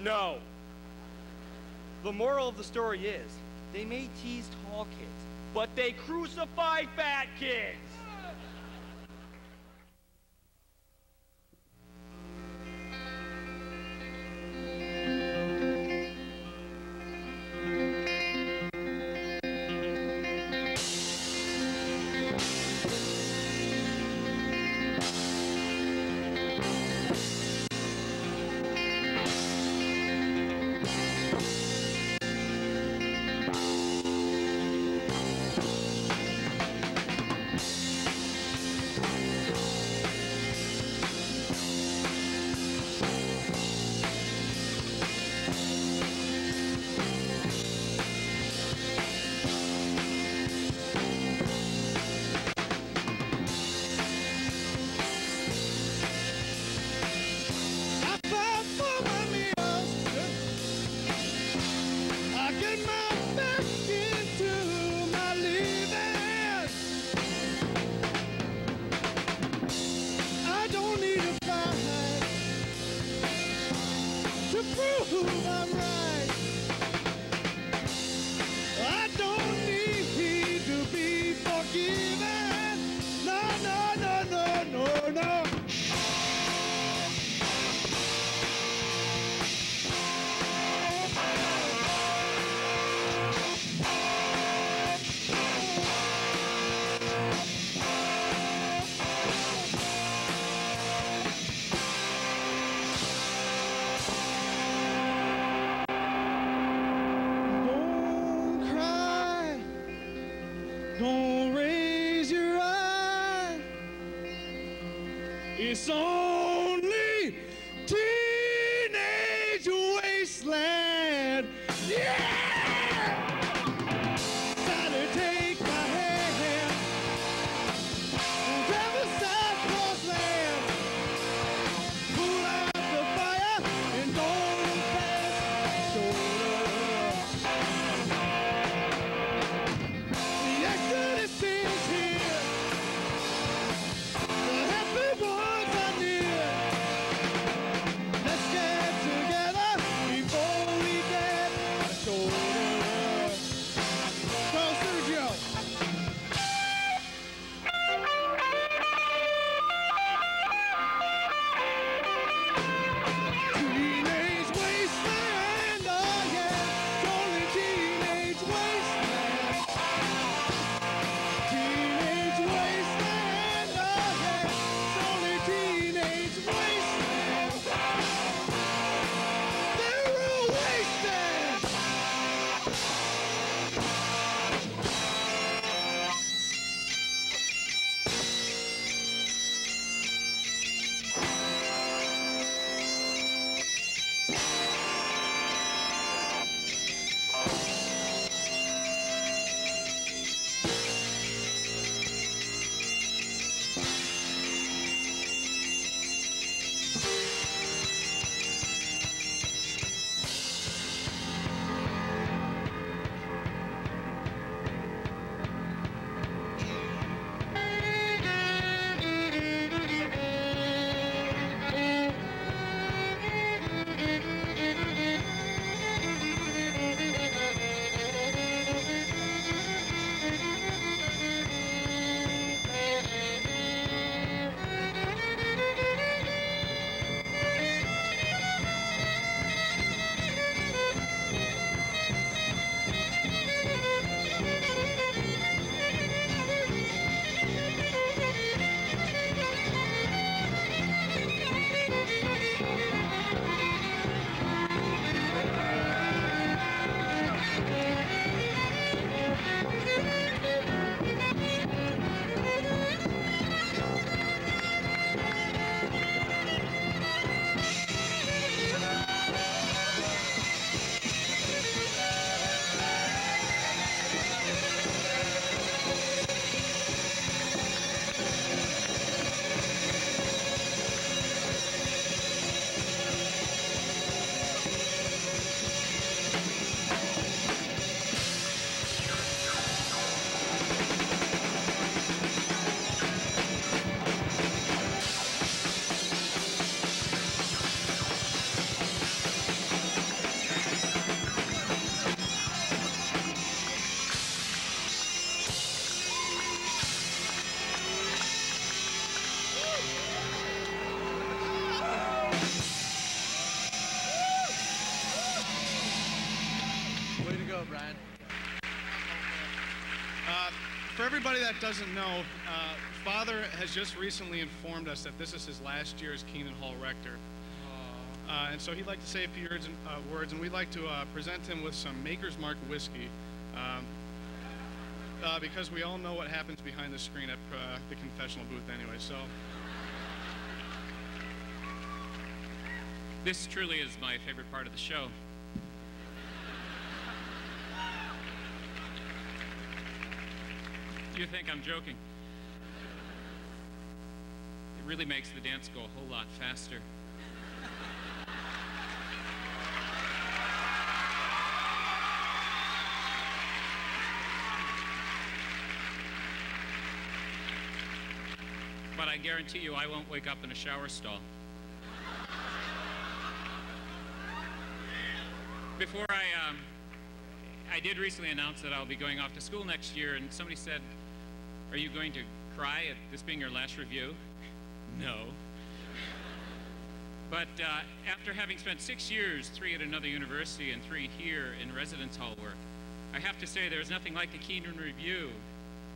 No. The moral of the story is, they may tease tall kids, but they crucify fat kids. It's only teenage wasteland. Yeah! Sally, take my hand. Riverside Crossland. Pull out the fire and don't pass soda. The Exodus is here. The happy ones are near. everybody that doesn't know, Father has just recently informed us that this is his last year as Keenan Hall rector. And so he'd like to say a few words, and we'd like to present him with some Maker's Mark whiskey, because we all know what happens behind the screen at the confessional booth anyway, so. This truly is my favorite part of the show. You think I'm joking? It really makes the dance go a whole lot faster. But I guarantee you I won't wake up in a shower stall. Before I did recently announce that I'll be going off to school next year, and somebody said, "Are you going to cry at this being your last review?" No. But after having spent 6 years, 3 at another university and 3 here in residence hall work, I have to say there's nothing like the Keenan Revue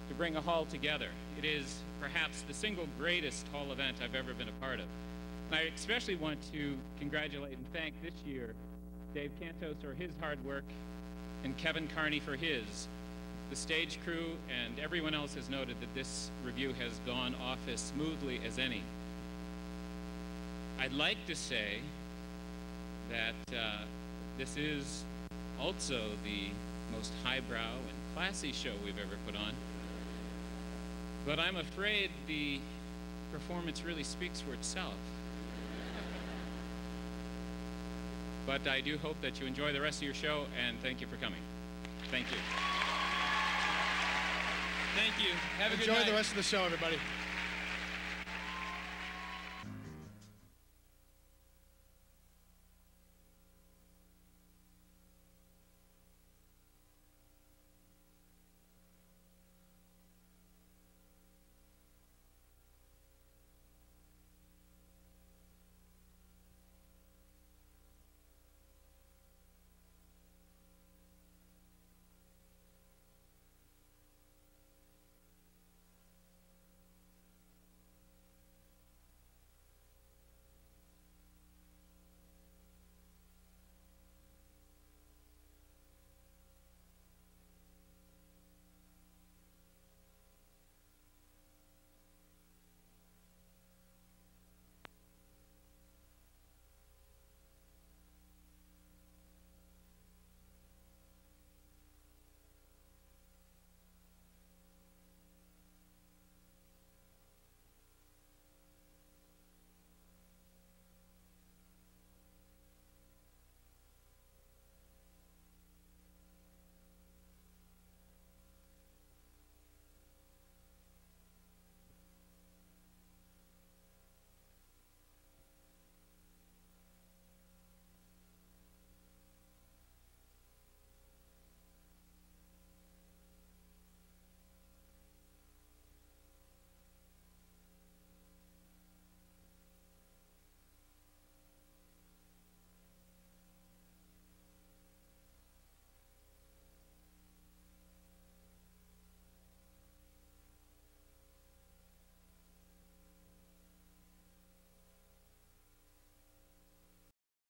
to bring a hall together. It is perhaps the single greatest hall event I've ever been a part of. And I especially want to congratulate and thank this year Dave Cantos for his hard work and Kevin Carney for his. The stage crew and everyone else has noted that this review has gone off as smoothly as any. I'd like to say that this is also the most highbrow and classy show we've ever put on. But I'm afraid the performance really speaks for itself. But I do hope that you enjoy the rest of your show, and thank you for coming. Thank you. Thank you. Have a good night. Enjoy the rest of the show, everybody.